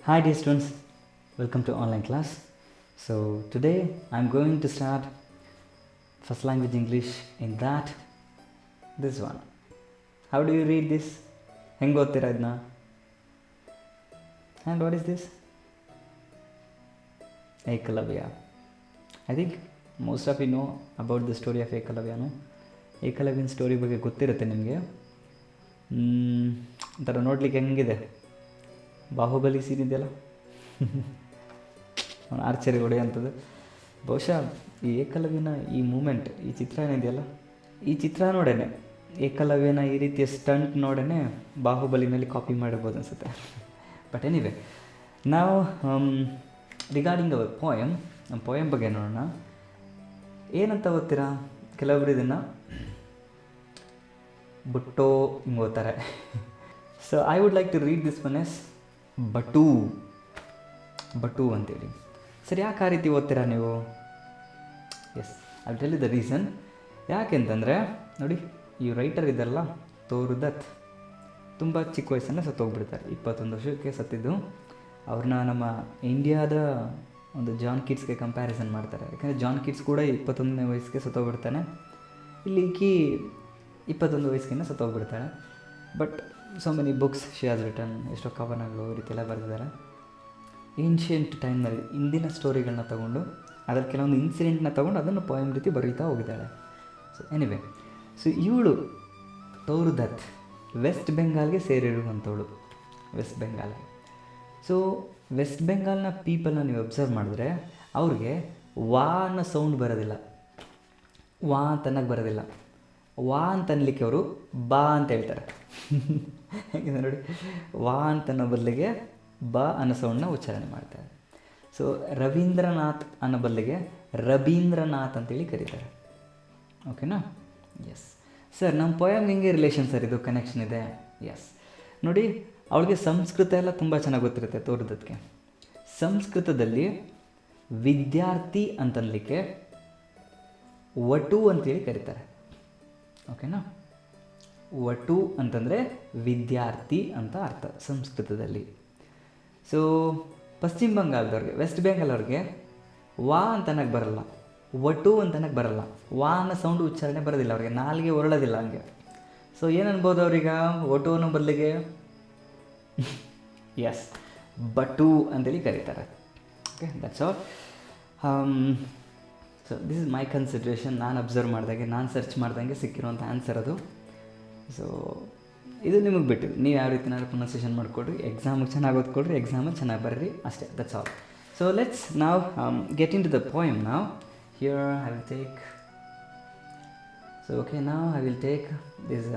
Hi dear students, welcome to online class. So today I'm going to start first language English in that this one. How do you read this? ಹೆಂಗೆ ಓದ್ತೀರಾ ಇದನ್ನ? And what is this? Ekalavya. I think most of you know about the story of Ekalavya, no? ಏಕಲವ್ಯನ story ಬಗ್ಗೆ ಗೊತ್ತಿರುತ್ತೆ ನಿಮಗೆ. ಒಂಥರ ನೋಡ್ಲಿಕ್ಕೆ ಹೆಂಗಿದೆ, ಬಾಹುಬಲಿ ಸೀನ್ ಇದೆಯಲ್ಲ, ಆರ್ಚರಿ ಹೊಡೆಯೋಂಥದ್ದು. ಬಹುಶಃ ಈ ಏಕಲವ್ಯನ ಈ ಮೂಮೆಂಟ್, ಈ ಚಿತ್ರ ಏನಿದೆಯಲ್ಲ, ಈ ಚಿತ್ರ ನೋಡೇನೆ ಏಕಲವ್ಯನ ಈ ರೀತಿಯ ಸ್ಟಂಟ್ ನೋಡೇ ಬಾಹುಬಲಿನಲ್ಲಿ ಕಾಪಿ ಮಾಡಿರ್ಬೋದು ಅನಿಸುತ್ತೆ. ಬಟ್ ಎನಿವೆ, ನಾವು ರಿಗಾರ್ಡಿಂಗ್ ಅವರ್ ಪೋಯಮ್, ನಮ್ಮ ಪೋಯಮ್ ಬಗ್ಗೆ ನೋಡೋಣ. ಏನಂತ ಓದ್ತೀರಾ? ಕೆಲವೊಬ್ರು ಇದನ್ನು ಬುಟ್ಟೋ ಹಿಂಗೆ ಓದ್ತಾರೆ. So I would like to read this one as ಬಟು ಅಂತೇಳಿ. ಸರಿ, ಯಾಕೆ ಆ ರೀತಿ ಓದ್ತೀರಾ ನೀವು? Yes, I will tell you the reason. ಯಾಕೆಂತಂದರೆ ನೋಡಿ, ಈ ರೈಟರ್ ಇದೆಲ್ಲ ತೋರು ದತ್ ತುಂಬ ಚಿಕ್ಕ ವಯಸ್ಸನ್ನು ಸತ್ತೋಗ್ಬಿಡ್ತಾರೆ. 21 ವರ್ಷಕ್ಕೆ ಸತ್ತಿದ್ದು. ಅವ್ರನ್ನ ನಮ್ಮ ಇಂಡಿಯಾದ ಒಂದು ಜಾನ್ ಕಿಡ್ಸ್ಗೆ ಕಂಪ್ಯಾರಿಸನ್ ಮಾಡ್ತಾರೆ. ಯಾಕಂದರೆ ಜಾನ್ ಕಿಡ್ಸ್ ಕೂಡ 21ನೇ ವಯಸ್ಸಿಗೆ ಸತ್ತೋಗ್ಬಿಡ್ತಾನೆ. ಇಲ್ಲಿ ಈಕಿ 21 ವಯಸ್ಸಿಗೆ ಸತ್ತೋಗ್ಬಿಡ್ತಾಳೆ. But so many books she has written, ಎಷ್ಟೋ ಕವನಗಳು ಈ ರೀತಿ ಎಲ್ಲ ಬರೆದಿದ್ದಾರೆ. ಏನ್ಷಿಯಂಟ್ ಟೈಮ್ನಲ್ಲಿ ಇಂದಿನ ಸ್ಟೋರಿಗಳನ್ನ ತೊಗೊಂಡು ಅದರಲ್ಲಿ ಕೆಲವೊಂದು ಇನ್ಸಿಡೆಂಟ್ನ ತೊಗೊಂಡು ಅದನ್ನು ಪೋಯಮ್ ರೀತಿ ಬರೀತಾ ಹೋಗಿದ್ದಾಳೆ. ಸೊ ಎನಿವೆ, ಸೊ ಇವಳು ತೋರು ದತ್ ವೆಸ್ಟ್ ಬೆಂಗಾಲ್ಗೆ ಸೇರಿರುವಂಥವಳು. ವೆಸ್ಟ್ ಬೆಂಗಾಲ್. ಸೊ ವೆಸ್ಟ್ ಬೆಂಗಾಲ್ನ ಪೀಪಲ್ನ ನೀವು ಅಬ್ಸರ್ವ್ ಮಾಡಿದ್ರೆ ಅವ್ರಿಗೆ ವಾ ಅನ್ನೋ ಸೌಂಡ್ ಬರೋದಿಲ್ಲ, ವಾ ಅಂತ ಅನ್ನೋಕ್ಕೆ ಬರೋದಿಲ್ಲ. ವಾ ಅಂತ ಅನ್ಲಿಕ್ಕೆ ಅವರು ಬಾ ಅಂತ ಹೇಳ್ತಾರೆ. ಹೇಗಿದೆ ನೋಡಿ, ವಾ ಅಂತ ಅನ್ನೋ ಬದಲಿಗೆ ಬಾ ಅನ್ನೋ ಸೌಂಡನ್ನ ಉಚ್ಚಾರಣೆ ಮಾಡ್ತಾರೆ. ಸೊ ರವೀಂದ್ರನಾಥ್ ಅನ್ನೋ ಬದಲಿಗೆ ರವೀಂದ್ರನಾಥ್ ಅಂತೇಳಿ ಕರೀತಾರೆ. ಓಕೆನಾ? ಎಸ್ ಸರ್, ನಮ್ಮ ಪೋಯಮ್ಗೆ ಹೆಂಗೆ ರಿಲೇಷನ್ ಸರ್ ಇದು ಕನೆಕ್ಷನ್ ಇದೆ? ಎಸ್ ನೋಡಿ, ಅವಳಿಗೆ ಸಂಸ್ಕೃತ ಎಲ್ಲ ತುಂಬ ಚೆನ್ನಾಗಿ ಗೊತ್ತಿರುತ್ತೆ ತೋರ್ದತ್ಗೆ. ಸಂಸ್ಕೃತದಲ್ಲಿ ವಿದ್ಯಾರ್ಥಿ ಅಂತನ್ಲಿಕ್ಕೆ ವಟು ಅಂತೇಳಿ ಕರೀತಾರೆ. ಓಕೆನಾ? ವಟು ಅಂತಂದರೆ ವಿದ್ಯಾರ್ಥಿ ಅಂತ ಅರ್ಥ ಸಂಸ್ಕೃತದಲ್ಲಿ. ಸೊ ಪಶ್ಚಿಮ ಬಂಗಾಳದವ್ರಿಗೆ, ವೆಸ್ಟ್ ಬೆಂಗಾಲ್ ಅವ್ರಿಗೆ ವಾ ಅಂತನಕ್ಕೆ ಬರಲ್ಲ, ವಟು ಅಂತನಕ್ಕೆ ಬರಲ್ಲ. ವಾ ಅನ್ನೋ ಸೌಂಡು ಉಚ್ಚಾರಣೆ ಬರೋದಿಲ್ಲ ಅವ್ರಿಗೆ, ನಾಲಿಗೆ ಹೊರಳೋದಿಲ್ಲ ಹಂಗೆ. ಸೊ ಏನು ಅನ್ಬೋದು ಅವ್ರೀಗ? ವಟು ಅನ್ನೋ ಬದಲಿಗೆ ಎಸ್ ಬಟು ಅಂತೇಳಿ ಕರೀತಾರೆ. Okay, that's all. So this is my consideration. ನಾನು ಅಬ್ಸರ್ವ್ ಮಾಡಿದಾಗೆ, ನಾನು ಸರ್ಚ್ ಮಾಡ್ದಂಗೆ ಸಿಕ್ಕಿರುವಂಥ ಆನ್ಸರ್ ಅದು. ಸೊ ಇದು ನಿಮಗೆ ಬಿಟ್ಟು ನೀವು ಯಾವ ರೀತಿನಾದ್ರು ಪ್ರೊನೌನ್ಸಿಯೇಷನ್ ಮಾಡಿಕೊಡ್ರಿ, ಎಕ್ಸಾಮಿಗೆ ಚೆನ್ನಾಗಿ ಓದ್ಕೊಡ್ರಿ, ಎಕ್ಸಾಮಲ್ಲಿ ಚೆನ್ನಾಗಿ ಬರ್ರಿ, ಅಷ್ಟೇ. That's all. So let's now get into the poem now. Here I will take, so okay, now I will take this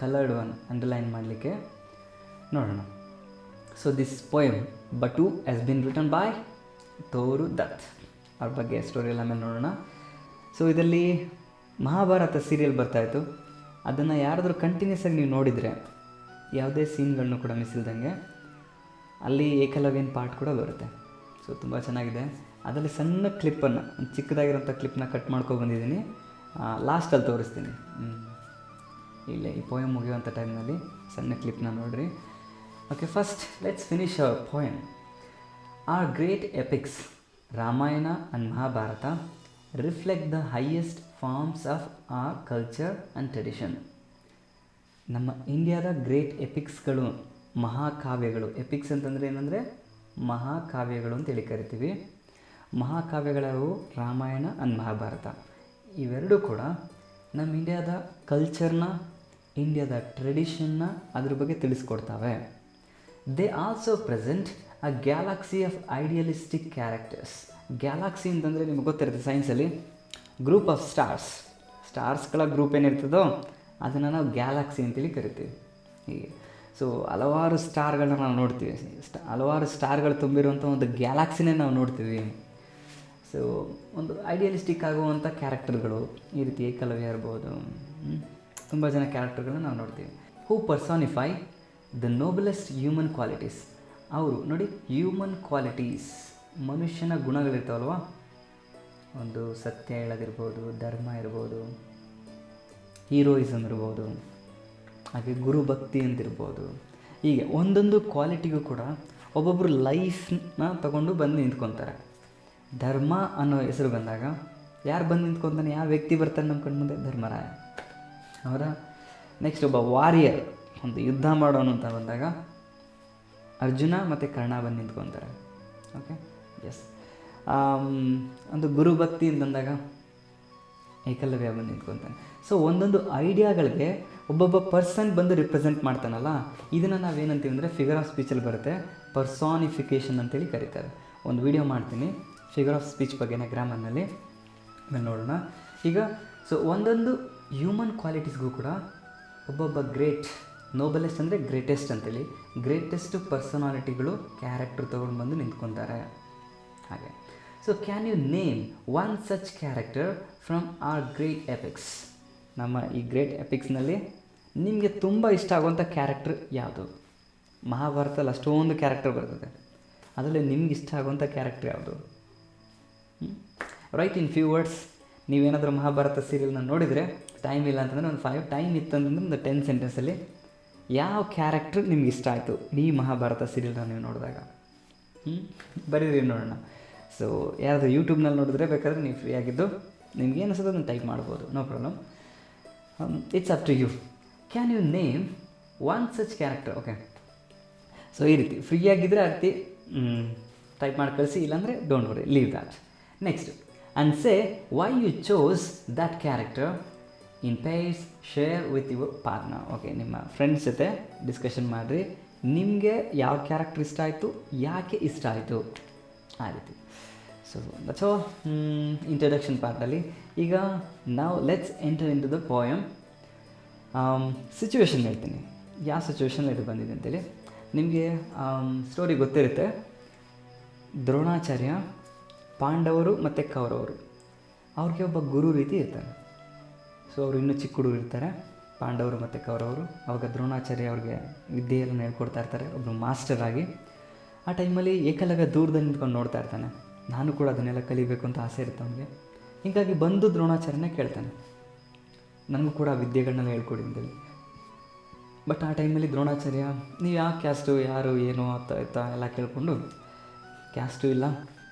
coloured one underline ಮಾಡಲಿಕ್ಕೆ ನೋಡೋಣ. So this poem but has been written by Toru Dutt. ಅವ್ರ ಬಗ್ಗೆ story ಎಲ್ಲ ಆಮೇಲೆ ನೋಡೋಣ. So ಇದರಲ್ಲಿ Mahabharata serial ಬರ್ತಾಯಿತ್ತು. ಅದನ್ನು ಯಾರಾದರೂ ಕಂಟಿನ್ಯೂಸ್ ಆಗಿ ನೀವು ನೋಡಿದರೆ, ಯಾವುದೇ ಸೀನ್ಗಳನ್ನು ಕೂಡ ಮಿಸ್ ಇಲ್ದಂಗೆ, ಅಲ್ಲಿ ಏಕಲವ್ಯನ ಪಾರ್ಟ್ ಕೂಡ ಬರುತ್ತೆ. ಸೊ ತುಂಬ ಚೆನ್ನಾಗಿದೆ. ಅದರಲ್ಲಿ ಸಣ್ಣ ಕ್ಲಿಪ್ಪನ್ನು, ಒಂದು ಚಿಕ್ಕದಾಗಿರೋಂಥ ಕ್ಲಿಪ್ನ ಕಟ್ ಮಾಡ್ಕೊಂಡು ಬಂದಿದ್ದೀನಿ, ಲಾಸ್ಟಲ್ಲಿ ತೋರಿಸ್ತೀನಿ. ಇಲ್ಲೇ ಈ ಪೋಯಮ್ ಮುಗಿಯುವಂಥ ಟೈಮ್ನಲ್ಲಿ ಸಣ್ಣ ಕ್ಲಿಪ್ನ ನೋಡಿರಿ. Okay, first let's finish our poem. Our great epics Ramayana and Mahabharata reflect the highest forms of our culture and tradition. ನಮ್ಮ ಇಂಡಿಯಾದ ಗ್ರೇಟ್ ಎಪಿಕ್ಸ್ಗಳು, ಮಹಾಕಾವ್ಯಗಳು. ಎಪಿಕ್ಸ್ ಅಂತಂದರೆ ಏನಂದರೆ ಮಹಾಕಾವ್ಯಗಳು ಅಂತೇಳಿ ಕರಿತೀವಿ. ಮಹಾಕಾವ್ಯಗಳವು ರಾಮಾಯಣ ಆ್ಯಂಡ್ ಮಹಾಭಾರತ. ಇವೆರಡೂ ಕೂಡ ನಮ್ಮ ಇಂಡಿಯಾದ ಕಲ್ಚರ್ನ, ಇಂಡಿಯಾದ ಟ್ರೆಡಿಷನ್ನ ಅದ್ರ ಬಗ್ಗೆ ತಿಳಿಸ್ಕೊಡ್ತಾವೆ. They also present a galaxy of idealistic characters. Galaxy ಅಂತಂದರೆ ನಿಮಗೆ ಗೊತ್ತಿರುತ್ತೆ ಸೈನ್ಸಲ್ಲಿ, ಗ್ರೂಪ್ ಆಫ್ ಸ್ಟಾರ್ಸ್ಗಳ ಗ್ರೂಪ್ ಏನಿರ್ತದೋ ಅದನ್ನು ನಾವು ಗ್ಯಾಲಕ್ಸಿ ಅಂತೇಳಿ ಕರಿತೀವಿ. ಹೀಗೆ ಸೊ ಹಲವಾರು ಸ್ಟಾರ್ಗಳನ್ನ ನಾವು ನೋಡ್ತೀವಿ, ಹಲವಾರು ಸ್ಟಾರ್ಗಳು ತುಂಬಿರುವಂಥ ಒಂದು ಗ್ಯಾಲಕ್ಸಿನೇ ನಾವು ನೋಡ್ತೀವಿ. ಸೊ ಒಂದು ಐಡಿಯಲಿಸ್ಟಿಕ್ ಆಗುವಂಥ ಕ್ಯಾರೆಕ್ಟರ್ಗಳು, ಈ ರೀತಿ ಏಕಲವ್ಯ ಇರ್ಬೋದು, ತುಂಬ ಜನ ಕ್ಯಾರೆಕ್ಟರ್ಗಳನ್ನ ನಾವು ನೋಡ್ತೀವಿ. ಹೂ ಪರ್ಸಾನಿಫೈ ದ ನೋಬಲೆಸ್ಟ್ ಹ್ಯೂಮನ್ ಕ್ವಾಲಿಟೀಸ್. ಅವರು ನೋಡಿ, ಹ್ಯೂಮನ್ ಕ್ವಾಲಿಟೀಸ್, ಮನುಷ್ಯನ ಗುಣಗಳಿರ್ತಾವಲ್ವ, ಒಂದು ಸತ್ಯ ಹೇಳೋದಿರ್ಬೋದು, ಧರ್ಮ ಇರ್ಬೋದು, ಹೀರೋಯಿಸಮ್ ಇರ್ಬೋದು, ಹಾಗೆ ಗುರುಭಕ್ತಿ ಅಂತಿರ್ಬೋದು. ಹೀಗೆ ಒಂದೊಂದು ಕ್ವಾಲಿಟಿಗೂ ಕೂಡ ಒಬ್ಬೊಬ್ಬರು ಲೈಫ್ನ ತಗೊಂಡು ಬಂದು ನಿಂತ್ಕೊತಾರೆ. ಧರ್ಮ ಅನ್ನೋ ಹೆಸರು ಬಂದಾಗ ಯಾರು ಬಂದು ನಿಂತ್ಕೊತಾನೆ, ಯಾವ ವ್ಯಕ್ತಿ ಬರ್ತಾನೆ ನಮ್ಮ ಕಣ್ಮುಂದೆ? ಧರ್ಮರಾಯ ಅವರ. ನೆಕ್ಸ್ಟ್ ಒಬ್ಬ ವಾರಿಯರ್, ಒಂದು ಯುದ್ಧ ಮಾಡೋನು ಅಂತ ಬಂದಾಗ ಅರ್ಜುನ ಮತ್ತು ಕರ್ಣ ಬಂದು ನಿಂತ್ಕೊತಾರೆ. Okay, S. ಒಂದು ಗುರುಭಕ್ತಿ ಅಂತಂದಾಗ ಏಕಲವ್ಯ ಬಂದು ನಿಂತ್ಕೊತಾನೆ. ಸೊ ಒಂದೊಂದು ಐಡಿಯಾಗಳಿಗೆ ಒಬ್ಬೊಬ್ಬ ಪರ್ಸನ್ ಬಂದು ರಿಪ್ರೆಸೆಂಟ್ ಮಾಡ್ತಾನಲ್ಲ, ಇದನ್ನು ನಾವೇನಂತೀವಿ ಅಂದರೆ ಫಿಗರ್ ಆಫ್ ಸ್ಪೀಚಲ್ಲಿ ಬರುತ್ತೆ, ಪರ್ಸಾನಿಫಿಕೇಷನ್ ಅಂತೇಳಿ ಕರೀತಾರೆ. ಒಂದು ವಿಡಿಯೋ ಮಾಡ್ತೀನಿ ಫಿಗರ್ ಆಫ್ ಸ್ಪೀಚ್ ಬಗ್ಗೆನೇ ಗ್ರಾಮರ್ನಲ್ಲಿ, ನೋಡೋಣ. ಈಗ ಸೊ ಒಂದೊಂದು ಹ್ಯೂಮನ್ ಕ್ವಾಲಿಟೀಸ್ಗೂ ಕೂಡ ಒಬ್ಬೊಬ್ಬ ಗ್ರೇಟ್, ನೋಬಲೆಸ್ಟ್ ಅಂದರೆ ಗ್ರೇಟೆಸ್ಟ್ ಅಂತೇಳಿ, ಗ್ರೇಟೆಸ್ಟ್ ಪರ್ಸನಾಲಿಟಿಗಳು ಕ್ಯಾರೆಕ್ಟರ್ ತೊಗೊಂಡು ಬಂದು ನಿಂತ್ಕೊತಾರೆ. ಹಾಗೆ so can you name one such character from our great epics? ನಮ್ಮ ಈ ಗ್ರೇಟ್ ಎಪಿಕ್ಸ್ನಲ್ಲಿ ನಿಮಗೆ ತುಂಬ ಇಷ್ಟ ಆಗುವಂಥ ಕ್ಯಾರೆಕ್ಟರ್ ಯಾವುದು? ಮಹಾಭಾರತದಲ್ಲಿ ಅಷ್ಟೊಂದು ಕ್ಯಾರೆಕ್ಟರ್ ಬರ್ತದೆ, ಅದರಲ್ಲಿ ನಿಮ್ಗೆ ಇಷ್ಟ ಆಗುವಂಥ ಕ್ಯಾರೆಕ್ಟರ್ ಯಾವುದು? Right in few words. ನೀವೇನಾದರೂ ಮಹಾಭಾರತ ಸೀರಿಯಲ್ನ ನೋಡಿದರೆ, ಟೈಮ್ ಇಲ್ಲ ಅಂತಂದರೆ ಒಂದು 5, ಟೈಮ್ ಇತ್ತು ಅಂತಂದರೆ ಒಂದು 10 ಸೆಂಟೆನ್ಸಲ್ಲಿ ಯಾವ ಕ್ಯಾರೆಕ್ಟ್ರ್ ನಿಮ್ಗೆ ಇಷ್ಟ ಆಯಿತು ಈ ಮಹಾಭಾರತ ಸೀರಿಯಲ್ನ ನೀವು ನೋಡಿದಾಗ? ಬರೀರಿ ನೋಡೋಣ. ಸೊ ಯಾರಾದರೂ ಯೂಟ್ಯೂಬ್ನಲ್ಲಿ ನೋಡಿದ್ರೆ ಬೇಕಾದರೆ ನೀವು ಫ್ರೀ ಆಗಿದ್ದು ನಿಮ್ಗೆ ಏನು ಅನ್ಸುತ್ತೆ ಅದನ್ನು ಟೈಪ್ ಮಾಡ್ಬೋದು, no problem. It's up to you. Can you name one such character? Okay, so ಈ ರೀತಿ ಫ್ರೀ ಆಗಿದ್ದರೆ ಆ ರೀತಿ ಟೈಪ್ ಮಾಡಿ ಕಳಿಸಿ, ಇಲ್ಲಾಂದರೆ don't worry, leave that. Next, and say why you chose that character in pairs, share with your partner. Okay, ನಿಮ್ಮ friends ಜೊತೆ ಡಿಸ್ಕಷನ್ ಮಾಡಿರಿ, ನಿಮಗೆ ಯಾವ ಕ್ಯಾರೆಕ್ಟರ್ ಇಷ್ಟ ಆಯಿತು, ಯಾಕೆ ಇಷ್ಟ ಆಯಿತು, ಆ ರೀತಿ. ಸೊ ದಟ್ಸ್ ಆಲ್ ಇಂಟ್ರಡಕ್ಷನ್ ಪಾರ್ಟಲ್ಲಿ. ಈಗ ನಾವು let's enter into the poem. Situation ಹೇಳ್ತೀನಿ, ಯಾವ ಸಿಚುವೇಶನ್ ಇದು ಬಂದಿದೆ ಅಂತೇಳಿ. ನಿಮಗೆ ಸ್ಟೋರಿ ಗೊತ್ತಿರುತ್ತೆ. ದ್ರೋಣಾಚಾರ್ಯ, ಪಾಂಡವರು ಮತ್ತು ಕೌರವರು, ಅವ್ರಿಗೆ ಒಬ್ಬ ಗುರು ರೀತಿ ಇರ್ತಾರೆ. ಸೊ ಅವರು ಇನ್ನೂ ಚಿಕ್ಕ ಹುಡುಗರು ಇರ್ತಾರೆ, ಪಾಂಡವರು ಮತ್ತು ಕೌರವರು. ಅವಾಗ ದ್ರೋಣಾಚಾರ್ಯ ಅವ್ರಿಗೆ ವಿದ್ಯೆಯನ್ನು ಹೇಳ್ಕೊಡ್ತಾ ಇರ್ತಾರೆ, ಒಬ್ಬರು ಮಾಸ್ಟರ್ ಆಗಿ. ಆ ಟೈಮಲ್ಲಿ ಏಕಲವ್ಯ ದೂರದಲ್ಲಿ ನಿಂತ್ಕೊಂಡು ನೋಡ್ತಾ ಇರ್ತಾನೆ. ನಾನು ಕೂಡ ಅದನ್ನೆಲ್ಲ ಕಲಿಬೇಕು ಅಂತ ಆಸೆ ಇರುತ್ತೆ ಅವನಿಗೆ. ಹೀಗಾಗಿ ಬಂದು ದ್ರೋಣಾಚಾರ್ಯನೇ ಕೇಳ್ತಾನೆ, ನನಗೂ ಕೂಡ ವಿದ್ಯೆಗಳನ್ನೆಲ್ಲ ಹೇಳ್ಕೊಡಿ ಅಂತೇಳಿ. ಬಟ್ ಆ ಟೈಮಲ್ಲಿ ದ್ರೋಣಾಚಾರ್ಯ, ನೀವು ಯಾವ ಕ್ಯಾಸ್ಟು, ಯಾರು, ಏನು ಅಂತ ಎಲ್ಲ ಕೇಳಿಕೊಂಡು, ಕ್ಯಾಸ್ಟು ಇಲ್ಲ,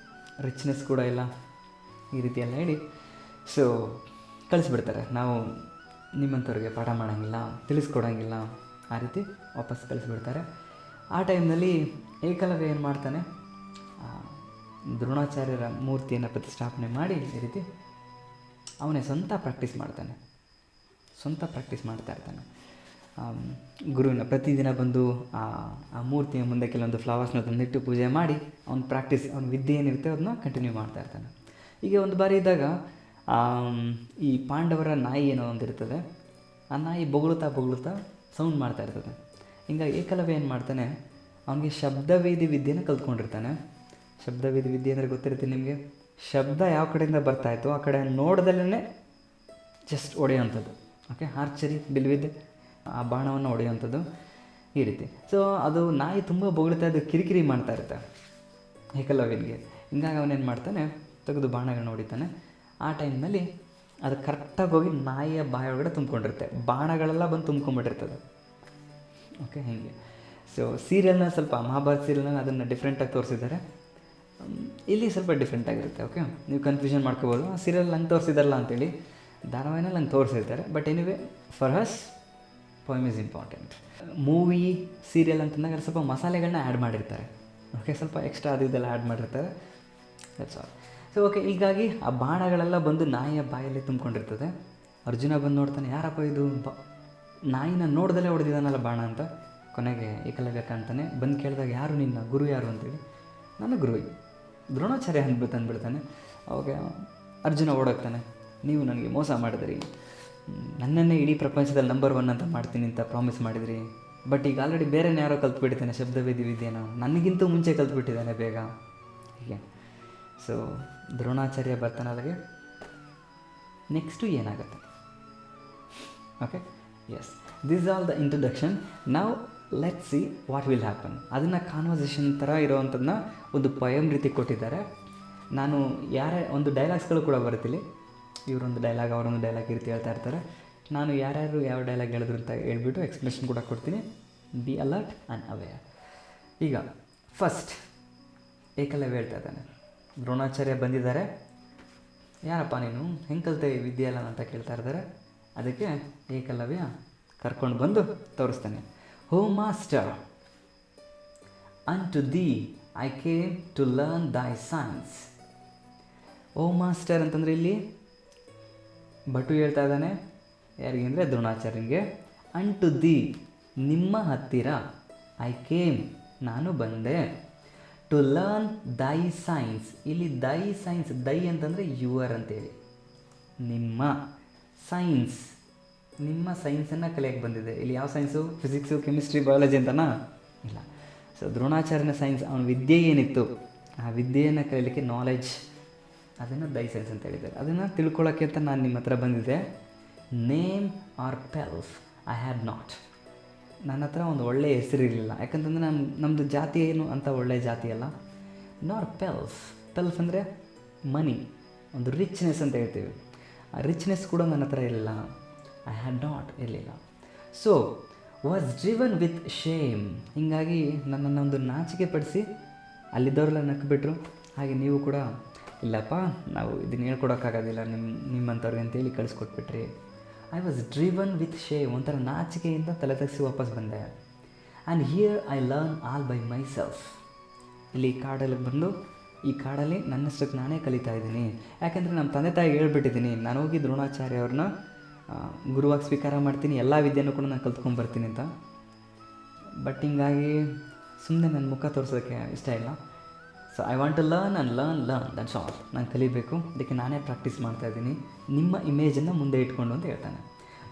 ರಿಚ್ನೆಸ್ ಕೂಡ ಇಲ್ಲ, ಈ ರೀತಿ ಎಲ್ಲ ಹೇಳಿ ಸೊ ಕಳಿಸ್ಬಿಡ್ತಾರೆ. ನಾವು ನಿಮ್ಮಂಥವ್ರಿಗೆ ಪಾಠ ಮಾಡೋಂಗಿಲ್ಲ, ತಿಳಿಸ್ಕೊಡೋಂಗಿಲ್ಲ, ಆ ರೀತಿ ವಾಪಸ್ ಕಳಿಸ್ಬಿಡ್ತಾರೆ. ಆ ಟೈಮ್ನಲ್ಲಿ ಏಕಲವ್ಯ ಏನು ಮಾಡ್ತಾನೆ, ದ್ರೋಣಾಚಾರ್ಯರ ಮೂರ್ತಿಯನ್ನು ಪ್ರತಿಷ್ಠಾಪನೆ ಮಾಡಿ ಈ ರೀತಿ ಅವನೇ ಸ್ವಂತ ಪ್ರಾಕ್ಟೀಸ್ ಮಾಡ್ತಾ ಇರ್ತಾನೆ. ಗುರುವಿನ ಪ್ರತಿದಿನ ಬಂದು ಆ ಮೂರ್ತಿಯ ಮುಂದೆ ಕೆಲವೊಂದು ಫ್ಲವರ್ಸ್ನ ತಂದಿಟ್ಟು ಪೂಜೆ ಮಾಡಿ ಅವನ ವಿದ್ಯೆ ಏನಿರುತ್ತೆ ಅದನ್ನ ಕಂಟಿನ್ಯೂ ಮಾಡ್ತಾ ಇರ್ತಾನೆ. ಈಗ ಒಂದು ಬಾರಿ ಇದ್ದಾಗ ಈ ಪಾಂಡವರ ನಾಯಿ ಏನೋ ಒಂದಿರ್ತದೆ, ಆ ನಾಯಿ ಬೊಗಳುತ್ತಾ ಸೌಂಡ್ ಮಾಡ್ತಾ ಇರ್ತದೆ. ಹಿಂಗಾಗಿ ಏಕಲವ್ಯ ಏನು ಮಾಡ್ತಾನೆ, ಅವನಿಗೆ ಶಬ್ದವೇದಿ ವಿದ್ಯೆನ ಕಲ್ತ್ಕೊಂಡಿರ್ತಾನೆ. ಶಬ್ದವೇದಿ ವಿದ್ಯೆ ಅಂದರೆ ಗೊತ್ತಿರುತ್ತೆ ನಿಮಗೆ, ಶಬ್ದ ಯಾವ ಕಡೆಯಿಂದ ಬರ್ತಾಯಿತ್ತು ಆ ಕಡೆ ನೋಡ್ದಲ್ಲೇ ಜಸ್ಟ್ ಹೊಡೆಯೋವಂಥದ್ದು. ಓಕೆ, ಆರ್ಚರಿ, ಬಿಲ್ವಿದ್ಯೆ, ಆ ಬಾಣವನ್ನು ಹೊಡೆಯುವಂಥದ್ದು ಈ ರೀತಿ. ಸೊ ಅದು ನಾಯಿ ತುಂಬ ಬೊಗಳ್ತಾ ಇದ್ದು ಕಿರಿಕಿರಿ ಮಾಡ್ತಾ ಇರುತ್ತೆ ಏಕಲವ್ಯನಿಗೆ. ಹಿಂಗಾಗಿ ಅವನೇನು ಮಾಡ್ತಾನೆ, ತೆಗೆದು ಬಾಣಗಳನ್ನ ಹೊಡಿತಾನೆ. ಆ ಟೈಮ್ನಲ್ಲಿ ಅದು ಕರೆಕ್ಟಾಗಿ ಹೋಗಿ ನಾಯಿಯ ಬಾಯೊಳಗಡೆ ತುಂಬ್ಕೊಂಡಿರುತ್ತೆ, ಬಾಣಗಳೆಲ್ಲ ಬಂದು ತುಂಬ್ಕೊಂಡ್ಬಿಟ್ಟಿರ್ತದೆ. ಓಕೆ, ಹೀಗೆ. ಸೊ ಸೀರಿಯಲ್ನ ಸ್ವಲ್ಪ ಮಹಾಭಾರತ ಸೀರಿಯಲ್ನ ಅದನ್ನು ಡಿಫ್ರೆಂಟಾಗಿ ತೋರಿಸಿದ್ದಾರೆ, ಇಲ್ಲಿ ಸ್ವಲ್ಪ ಡಿಫ್ರೆಂಟಾಗಿರುತ್ತೆ. ಓಕೆ, ನೀವು ಕನ್ಫ್ಯೂಷನ್ ಮಾಡ್ಕೋಬೋದು, ಆ ಸೀರಿಯಲ್ ಹಂಗೆ ತೋರಿಸಿದಾರಲ್ಲ ಅಂತೇಳಿ. ಧಾರಾವಾಹಿನಲ್ಲಿ ಹಂಗೆ ತೋರಿಸಿರ್ತಾರೆ. But anyway for us poem is important. Movie, serial ಅಂತಂದಾಗ ಸ್ವಲ್ಪ ಮಸಾಲೆಗಳನ್ನ ಆ್ಯಡ್ ಮಾಡಿರ್ತಾರೆ. ಓಕೆ, ಸ್ವಲ್ಪ ಎಕ್ಸ್ಟ್ರಾ ಅದು ಇದೆಲ್ಲ ಆ್ಯಡ್ ಮಾಡಿರ್ತಾರೆ. That's all. ಸೊ ಓಕೆ, ಹೀಗಾಗಿ ಆ ಬಾಣಗಳೆಲ್ಲ ಬಂದು ನಾಯಿಯ ಬಾಯಲ್ಲಿ ತುಂಬ್ಕೊಂಡಿರ್ತದೆ. ಅರ್ಜುನ ಬಂದು ನೋಡ್ತಾನೆ, ಯಾರಪ್ಪ ಇದು, ನಾಯಿನ ನೋಡ್ದಲ್ಲೇ ಹೊಡೆದಿದ್ದಾನಲ್ಲ ಬಾಣ ಅಂತ. ಕೊನೆಗೆ ಏಕಲವ್ಯ ಕಾಣ್ತಾನೆ, ಬಂದು ಕೇಳಿದಾಗ ಯಾರು ನಿನ್ನ ಗುರು ಯಾರು ಅಂತೇಳಿ. ನನ್ನ ಗುರು ದ್ರೋಣಾಚಾರ್ಯ ಅಂದ್ಬಿಡ್ತಾನೆ. ಅವಾಗ ಅರ್ಜುನ ಓಡೋಗ್ತಾನೆ, ನೀವು ನನಗೆ ಮೋಸ ಮಾಡಿದ್ರಿ, ನನ್ನನ್ನೇ ಇಡೀ ಪ್ರಪಂಚದಲ್ಲಿ ನಂಬರ್ 1 ಅಂತ ಮಾಡ್ತೀನಿ ಅಂತ ಪ್ರಾಮಿಸ್ ಮಾಡಿದ್ರಿ. ಬಟ್ ಈಗ ಆಲ್ರೆಡಿ ಬೇರೆನೇ ಯಾರೋ ಕಲ್ತ್ಬಿಟ್ಟಿದ್ದಾನೆ ಶಬ್ದವೇದಿ ವಿದ್ಯೆನ, ನನಗಿಂತೂ ಮುಂಚೆ ಕಲ್ತ್ಬಿಟ್ಟಿದ್ದಾನೆ ಬೇಗ, ಹೀಗೆ. ಸೊ ದ್ರೋಣಾಚಾರ್ಯ ಬರ್ತಾನೆ ಅಲ್ಲಿಗೆ. ನೆಕ್ಸ್ಟು ಏನಾಗುತ್ತೆ? Okay, yes, this all the introduction. ನಾವು let's see what will happen. ಅದನ್ನು ಕಾನ್ವರ್ಸೇಷನ್ ಥರ ಇರೋವಂಥದ್ದನ್ನ ಒಂದು ಪೊಯಮ್ ರೀತಿ ಕೊಟ್ಟಿದ್ದಾರೆ. ನಾನು ಒಂದು ಡೈಲಾಗ್ಸ್ಗಳು ಕೂಡ ಬರುತ್ತಿಲ್ಲಿ. ಇವರೊಂದು ಡೈಲಾಗ್, ಅವರೊಂದು ಡೈಲಾಗ್ ಈ ರೀತಿ ಹೇಳ್ತಾ ಇರ್ತಾರೆ. ನಾನು ಯಾರ್ಯಾರು ಯಾವ ಡೈಲಾಗ್ ಹೇಳಿದ್ರು ಅಂತ ಹೇಳ್ಬಿಟ್ಟು ಎಕ್ಸ್ಪ್ಲನೇಷನ್ ಕೂಡ ಕೊಡ್ತೀನಿ. Be alert and aware. ಈಗ ಫಸ್ಟ್ ಏಕಲವ್ಯ ಹೇಳ್ತಾ ಇದ್ದಾನೆ, ದ್ರೋಣಾಚಾರ್ಯ ಬಂದಿದ್ದಾರೆ, ಯಾರಪ್ಪ ನೀನು, ಹೆಂಗೆ ಕಲಿತೆ ವಿದ್ಯೆ ಎಲ್ಲ ಅಂತ ಕೇಳ್ತಾ ಇದ್ದಾರೆ. ಅದಕ್ಕೆ ಏಕಲವ್ಯ ಕರ್ಕೊಂಡು ಬಂದು ತೋರಿಸ್ತಾನೆ. O master, unto thee I came to learn thy science. O master ಅಂತಂದರೆ ಇಲ್ಲಿ ಭಟು ಹೇಳ್ತಾ ಇದ್ದಾನೆ, ಯಾರಿಗೆ ಅಂದರೆ ದ್ರೋಣಾಚಾರ್ಯನಿಗೆ. ಅಂಟು ದಿ, ನಿಮ್ಮ ಹತ್ತಿರ, ಐ ಕೇಮ್, ನಾನು ಬಂದೆ, ಟು ಲರ್ನ್ ದೈ ಸೈನ್ಸ್. ಇಲ್ಲಿ ದೈ ಸೈನ್ಸ್, ದೈ ಅಂತಂದರೆ ಯುವರ್ ಅಂತೇಳಿ, ನಿಮ್ಮ ಸೈನ್ಸ್, ನಿಮ್ಮ ಸೈನ್ಸನ್ನು ಕಲಿಯೋಕ್ಕೆ ಬಂದಿದೆ. ಇಲ್ಲಿ ಯಾವ ಸೈನ್ಸು, ಫಿಸಿಕ್ಸು, ಕೆಮಿಸ್ಟ್ರಿ, ಬಯಾಲಜಿ ಅಂತನಾ? ಇಲ್ಲ. ಸೊ ದ್ರೋಣಾಚಾರ್ಯನ ಸೈನ್ಸ್, ಅವನ ವಿದ್ಯೆ ಏನಿತ್ತು ಆ ವಿದ್ಯೆಯನ್ನು ಕಲೀಲಿಕ್ಕೆ, ನಾಲೆಡ್ಜ್, ಅದನ್ನು ದೈ ಸೈನ್ಸ್ ಅಂತ ಹೇಳಿದ್ದಾರೆ. ಅದನ್ನು ತಿಳ್ಕೊಳ್ಳೋಕ್ಕೆ ಅಂತ ನಾನು ನಿಮ್ಮ ಹತ್ರ ಬಂದಿದ್ದೆ. Name or pelf I had not. ನನ್ನ ಹತ್ರ ಒಂದು ಒಳ್ಳೆಯ ಹೆಸರಿರಲಿಲ್ಲ, ಯಾಕಂತಂದರೆ ನಮ್ಮದು ಜಾತಿ ಏನು ಅಂತ ಒಳ್ಳೆಯ ಜಾತಿ ಅಲ್ಲ. ನಾರ್ ಪೆಲ್ಫ್, ಪೆಲ್ಫ್ ಅಂದರೆ ಮನಿ, ಒಂದು ರಿಚ್ನೆಸ್ ಅಂತ ಹೇಳ್ತೀವಿ. ಆ ರಿಚ್ನೆಸ್ ಕೂಡ ನನ್ನ ಹತ್ರ ಇರಲಿಲ್ಲ. ಐ ಹ್ಯಾಡ್ ನಾಟ್, ಇರಲಿಲ್ಲ. So was driven with shame. ಹೀಗಾಗಿ ನನ್ನನ್ನು ಒಂದು ನಾಚಿಕೆ ಪಡಿಸಿ ಅಲ್ಲಿದ್ದವರೆಲ್ಲ ನಕ್ಬಿಟ್ರು. ಹಾಗೆ ನೀವು ಕೂಡ ಇಲ್ಲಪ್ಪ ನಾವು ಇದನ್ನು ಹೇಳ್ಕೊಡೋಕ್ಕಾಗೋದಿಲ್ಲ ನಿಮ್ಮಂಥವ್ರಿಗೆ ಅಂತೇಳಿ ಕಳಿಸ್ಕೊಟ್ಬಿಟ್ರಿ. I was driven with shame, ಒಂಥರ ನಾಚಿಕೆಯಿಂದ ತಲೆ ತಗ್ಸಿ ವಾಪಸ್ ಬಂದೆ. And here I learn all by myself. ಇಲ್ಲಿ ಕಾಡಲ್ಲಿ ಬಂದು ಈ ಕಾಡಲ್ಲಿ ನನ್ನಷ್ಟಕ್ಕೆ ನಾನೇ ಕಲಿತಾ ಇದ್ದೀನಿ. ಯಾಕೆಂದರೆ ನಮ್ಮ ತಂದೆ ತಾಯಿಗೆ ಹೇಳ್ಬಿಟ್ಟಿದ್ದೀನಿ, ನಾನು ಹೋಗಿ ದ್ರೋಣಾಚಾರ್ಯ ಅವ್ರನ್ನ ಗುರುವಾಗಿ ಸ್ವೀಕಾರ ಮಾಡ್ತೀನಿ, ಎಲ್ಲ ವಿದ್ಯೆನೂ ಕೂಡ ನಾನು ಕಲ್ತ್ಕೊಂಡ್ಬರ್ತೀನಿ ಅಂತ. ಬಟ್ ಹಿಂಗಾಗಿ ಸುಮ್ಮನೆ ನನ್ನ ಮುಖ ತೋರಿಸೋಕ್ಕೆ ಇಷ್ಟ ಇಲ್ಲ. So I want to learn and learn that's all. ನಾನು ಕಲಿಬೇಕು, ಅದಕ್ಕೆ ನಾನೇ ಪ್ರಾಕ್ಟೀಸ್ ಮಾಡ್ತಾಯಿದ್ದೀನಿ, ನಿಮ್ಮ ಇಮೇಜನ್ನು ಮುಂದೆ ಇಟ್ಕೊಂಡು ಅಂತ ಹೇಳ್ತಾನೆ.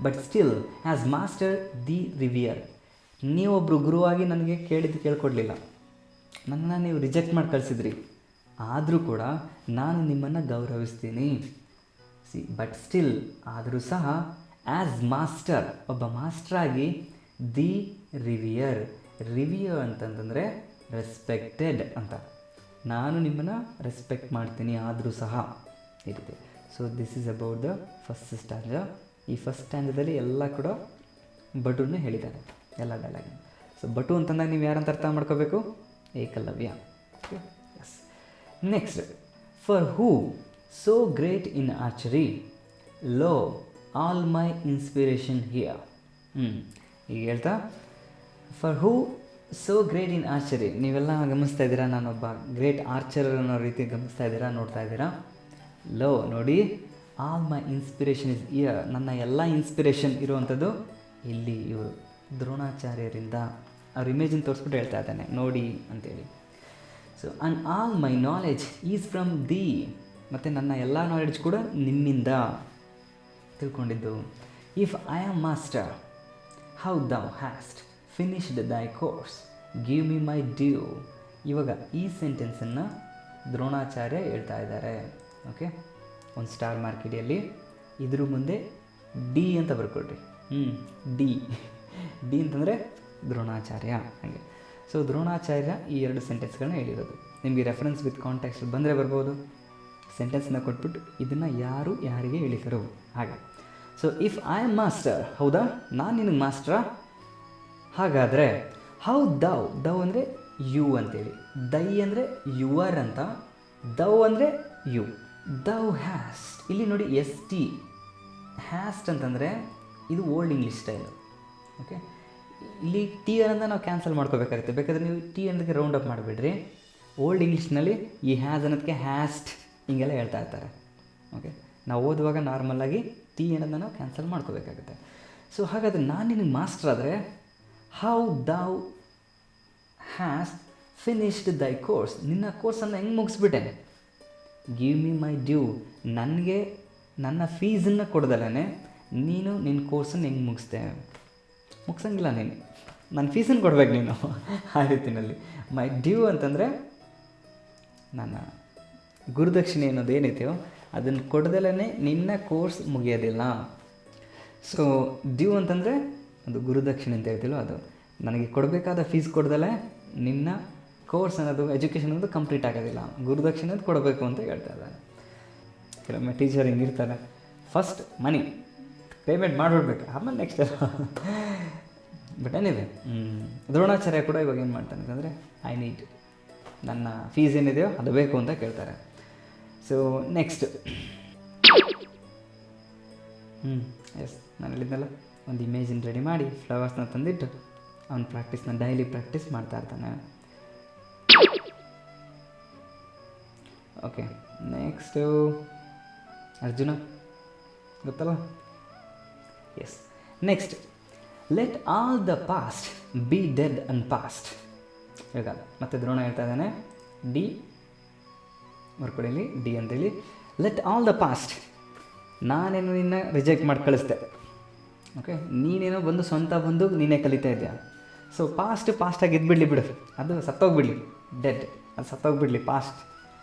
But still as master thee revere, ನೀವೊಬ್ಬರು ಗುರುವಾಗಿ ನನಗೆ ಕೇಳ್ಕೊಡ್ಲಿಲ್ಲ, ನನ್ನನ್ನು ನೀವು ರಿಜೆಕ್ಟ್ ಮಾಡಿ ಕಳಿಸಿದ್ರಿ, ಆದರೂ ಕೂಡ ನಾನು ನಿಮ್ಮನ್ನು ಗೌರವಿಸ್ತೀನಿ. ಬಟ್ ಸ್ಟಿಲ್, ಆದರೂ ಸಹ ಆ್ಯಸ್ ಮಾಸ್ಟರ್, ಒಬ್ಬ ಮಾಸ್ಟ್ರಾಗಿ, ದಿ ರಿವಿಯರ್, ರಿವಿಯರ್ ಅಂತಂತಂದರೆ ರೆಸ್ಪೆಕ್ಟೆಡ್ ಅಂತ, ನಾನು ನಿಮ್ಮನ್ನು ರೆಸ್ಪೆಕ್ಟ್ ಮಾಡ್ತೀನಿ ಆದರೂ ಸಹ ಇರುತ್ತೆ. So this is about the first stanza. ಈ ಫಸ್ಟ್ ಸ್ಟ್ಯಾಂಜದಲ್ಲಿ ಎಲ್ಲ ಕೂಡ ಭಟುನೇ ಹೇಳಿದ್ದಾರೆ, ಎಲ್ಲ ಡೈಲಾಗ್. ಸೊ ಭಟು ಅಂತಂದಾಗ ನೀವು ಯಾರಂತ ಅರ್ಥ ಮಾಡ್ಕೋಬೇಕು, Ekalavya. Yes. Next, for who so great in archery, lo all my inspiration here. ಈಗ ಹೇಳ್ತಾ, for who so great in archery, ನೀವೆಲ್ಲ ಗಮನಿಸ್ತಾ ಇದ್ದೀರಾ, ನಾನೊಬ್ಬ ಗ್ರೇಟ್ ಆರ್ಚರ್ ಅನ್ನೋ ರೀತಿ ಗಮನಿಸ್ತಾ ಇದ್ದೀರಾ, ನೋಡ್ತಾ ಇದ್ದೀರಾ. ಲೋ, ನೋಡಿ, all my inspiration is year, ನನ್ನ ಎಲ್ಲ ಇನ್ಸ್ಪಿರೇಷನ್ ಇರುವಂಥದ್ದು ಇಲ್ಲಿ, ಇವರು ದ್ರೋಣಾಚಾರ್ಯರಿಂದ. ಅವ್ರ ಇಮೇಜನ್ನು ತೋರಿಸ್ಬಿಟ್ಟು ಹೇಳ್ತಾ ಇದ್ದಾನೆ, ನೋಡಿ ಅಂತೇಳಿ. So and all my knowledge is from thee, ಮತ್ತು ನನ್ನ ಎಲ್ಲ ನಾಲೆಡ್ಜ್ ಕೂಡ ನಿಮ್ಮಿಂದ ತಿಳ್ಕೊಂಡಿದ್ದು. If I am master, how thou hast finished thy course, give me my due. ಇವಾಗ ಈ ಸೆಂಟೆನ್ಸನ್ನು ದ್ರೋಣಾಚಾರ್ಯ ಹೇಳ್ತಾ ಇದ್ದಾರೆ. ಓಕೆ, ಒಂದು ಸ್ಟಾರ್ ಮಾರ್ಕ್ ಹಿಡಿಯಲ್ಲಿ ಇದ್ರ ಮುಂದೆ ಡಿ ಅಂತ ಬರ್ಕೊಳ್ರಿ. ಡಿ ಅಂತಂದರೆ ದ್ರೋಣಾಚಾರ್ಯ, ಹಾಗೆ. ಸೊ ದ್ರೋಣಾಚಾರ್ಯ ಈ ಎರಡು ಸೆಂಟೆನ್ಸ್ಗಳನ್ನ ಹೇಳಿರೋದು. ನಿಮಗೆ ರೆಫರೆನ್ಸ್ ವಿತ್ ಕಾಂಟ್ಯಾಕ್ಸ್ಟ್ ಬಂದರೆ ಬರ್ಬೋದು. ಸೆಂಟೆನ್ಸನ್ನ ಕೊಟ್ಬಿಟ್ಟು ಇದನ್ನು ಯಾರು ಯಾರಿಗೆ ಹೇಳಿದರು ಹಾಗೆ. So if I am master, ಹೌದಾ ನಾನು ನಿನಗೆ ಮಾಸ್ಟ್ರಾ? ಹಾಗಾದರೆ ಹೌ ದೌ ಅಂದರೆ ಯು ಅಂತೇಳಿ, ದೈ ಅಂದರೆ ಯುವರ್ ಅಂತ, ದೌ ಅಂದರೆ ಯು. ದೌ ಹ್ಯಾಸ್ಟ್, ಇಲ್ಲಿ ನೋಡಿ ಎಸ್ ಟಿ, ಹ್ಯಾಸ್ಟ್ ಅಂತಂದರೆ ಇದು ಓಲ್ಡ್ ಇಂಗ್ಲೀಷ್ ಸ್ಟೈಲು. ಓಕೆ, ಇಲ್ಲಿ ಟಿ ಅನ್ನೋದನ್ನ ನಾವು ಕ್ಯಾನ್ಸಲ್ ಮಾಡ್ಕೋಬೇಕಾಗುತ್ತೆ. ಬೇಕಾದರೆ ನೀವು ಟಿ ಅನ್ನೋದಕ್ಕೆ ರೌಂಡ್ ಅಪ್ ಮಾಡಿಬಿಡ್ರಿ. ಓಲ್ಡ್ ಇಂಗ್ಲೀಷ್ನಲ್ಲಿ ಈ ಹ್ಯಾಸ್ ಅನ್ನೋದಕ್ಕೆ ಹ್ಯಾಸ್ಟ್ ಹಿಂಗೆಲ್ಲ ಹೇಳ್ತಾ ಇರ್ತಾರೆ. ಓಕೆ, ನಾವು ಓದುವಾಗ ನಾರ್ಮಲಾಗಿ ಟಿ ಅನ್ನೋದನ್ನ ನಾವು ಕ್ಯಾನ್ಸಲ್ ಮಾಡ್ಕೋಬೇಕಾಗುತ್ತೆ. ಸೊ ಹಾಗಾದರೆ ನಾನು ನಿನಗೆ ಮಾಸ್ಟರ್ ಆದರೆ, how thou has finished thy course, ನಿನ್ನ ಕೋರ್ಸನ್ನು ಹೆಂಗೆ ಮುಗಿಸ್ಬಿಟ್ಟೆ. ಗಿವ್ ಮಿ ಮೈ ಡ್ಯೂ, ನನಗೆ ನನ್ನ ಫೀಸನ್ನು ಕೊಡ್ದಲೇ ನೀನು ನಿನ್ನ ಕೋರ್ಸನ್ನು ಹೆಂಗೆ ಮುಗಿಸ್ದೆ. ಮುಗಿಸಂಗಿಲ್ಲ ನೀನು, ನನ್ನ ಫೀಸನ್ನು ಕೊಡ್ಬೇಕು ನೀನು ಆ ರೀತಿಯಲ್ಲಿ. ಮೈ ಡ್ಯೂ ಅಂತಂದರೆ ನನ್ನ ಗುರುದಕ್ಷಿಣೆ ಅನ್ನೋದು ಏನೈತೆಯೋ ಅದನ್ನು ಕೊಡ್ದಲೇ ನಿನ್ನ ಕೋರ್ಸ್ ಮುಗಿಯೋದಿಲ್ಲ. ಸೊ ಡ್ಯೂ ಅಂತಂದರೆ ಅದು ಗುರುದಕ್ಷಿಣೆ ಅಂತ ಹೇಳ್ತಿಲ್ಲೋ ಅದು. ನನಗೆ ಕೊಡಬೇಕಾದ ಫೀಸ್ ಕೊಡ್ದಲೇ ನಿನ್ನ ಕೋರ್ಸ್ ಅನ್ನೋದು, ಎಜುಕೇಷನ್ ಅನ್ನೋದು ಕಂಪ್ಲೀಟ್ ಆಗೋದಿಲ್ಲ, ಗುರುದಕ್ಷಿಣೆ ಅದು ಕೊಡಬೇಕು ಅಂತ ಹೇಳ್ತಾ ಇದ್ದಾರೆ. ಕೆಲವೊಮ್ಮೆ ಟೀಚರ್ ಹಿಂಗಿರ್ತಾರೆ, ಫಸ್ಟ್ ಮನಿ ಪೇಮೆಂಟ್ ಮಾಡಿಬಿಡ್ಬೇಕು, ಆಮೇಲೆ ನೆಕ್ಸ್ಟ್ ಎಲ್ಲ. ಬಟ್ ಏನಿದೆ, ದ್ರೋಣಾಚಾರ್ಯ ಕೂಡ ಇವಾಗ ಏನು ಮಾಡ್ತಾನೆ ಅಂತಂದರೆ, ಐ ನೀಡ್ ನನ್ನ ಫೀಸ್ ಏನಿದೆಯೋ ಅದು ಬೇಕು ಅಂತ ಕೇಳ್ತಾರೆ. ಸೊ ನೆಕ್ಸ್ಟ್ ಎಸ್ ನಾನು ಹೇಳಿದ್ನಲ್ಲ, ಒಂದು ಇಮೇಜಿನ ರೆಡಿ ಮಾಡಿ ಫ್ಲವರ್ಸ್ನ ತಂದಿಟ್ಟು ಅವ್ನು ಡೈಲಿ ಪ್ರಾಕ್ಟೀಸ್ ಮಾಡ್ತಾ ಇರ್ತಾನೆ. ಓಕೆ, ನೆಕ್ಸ್ಟು ಅರ್ಜುನ ಗೊತ್ತಲ್ಲ. Yes, next let all the past be dead and past. ಈಗ ಮತ್ತೆ ದ್ರೋಣ ಹೇಳ್ತಾ ಇದ್ದಾನೆ, ಡಿ ಬರ್ಕೊಳ್ಳಿ, ಡಿ ಅಂತೇಳಿ. ಲೆಟ್ ಆಲ್ ದ ಪಾಸ್ಟ್, ನಾನೇನು ನಿನ್ನ ರಿಜೆಕ್ಟ್ ಮಾಡಿ ಕಳಿಸ್ದೆ, ಓಕೆ, ನೀನೇನೋ ಸ್ವಂತ ಬಂದು ನೀನೇ ಕಲಿತಾ ಇದೆಯಾ. ಸೊ ಪಾಸ್ಟಾಗಿ ಇದ್ಬಿಡಲಿ ಬಿಡು, ಅದು ಸತ್ತೋಗ್ಬಿಡಲಿ, ಡೆಡ್, ಅದು ಸತ್ತೋಗ್ಬಿಡಲಿ ಪಾಸ್ಟ್.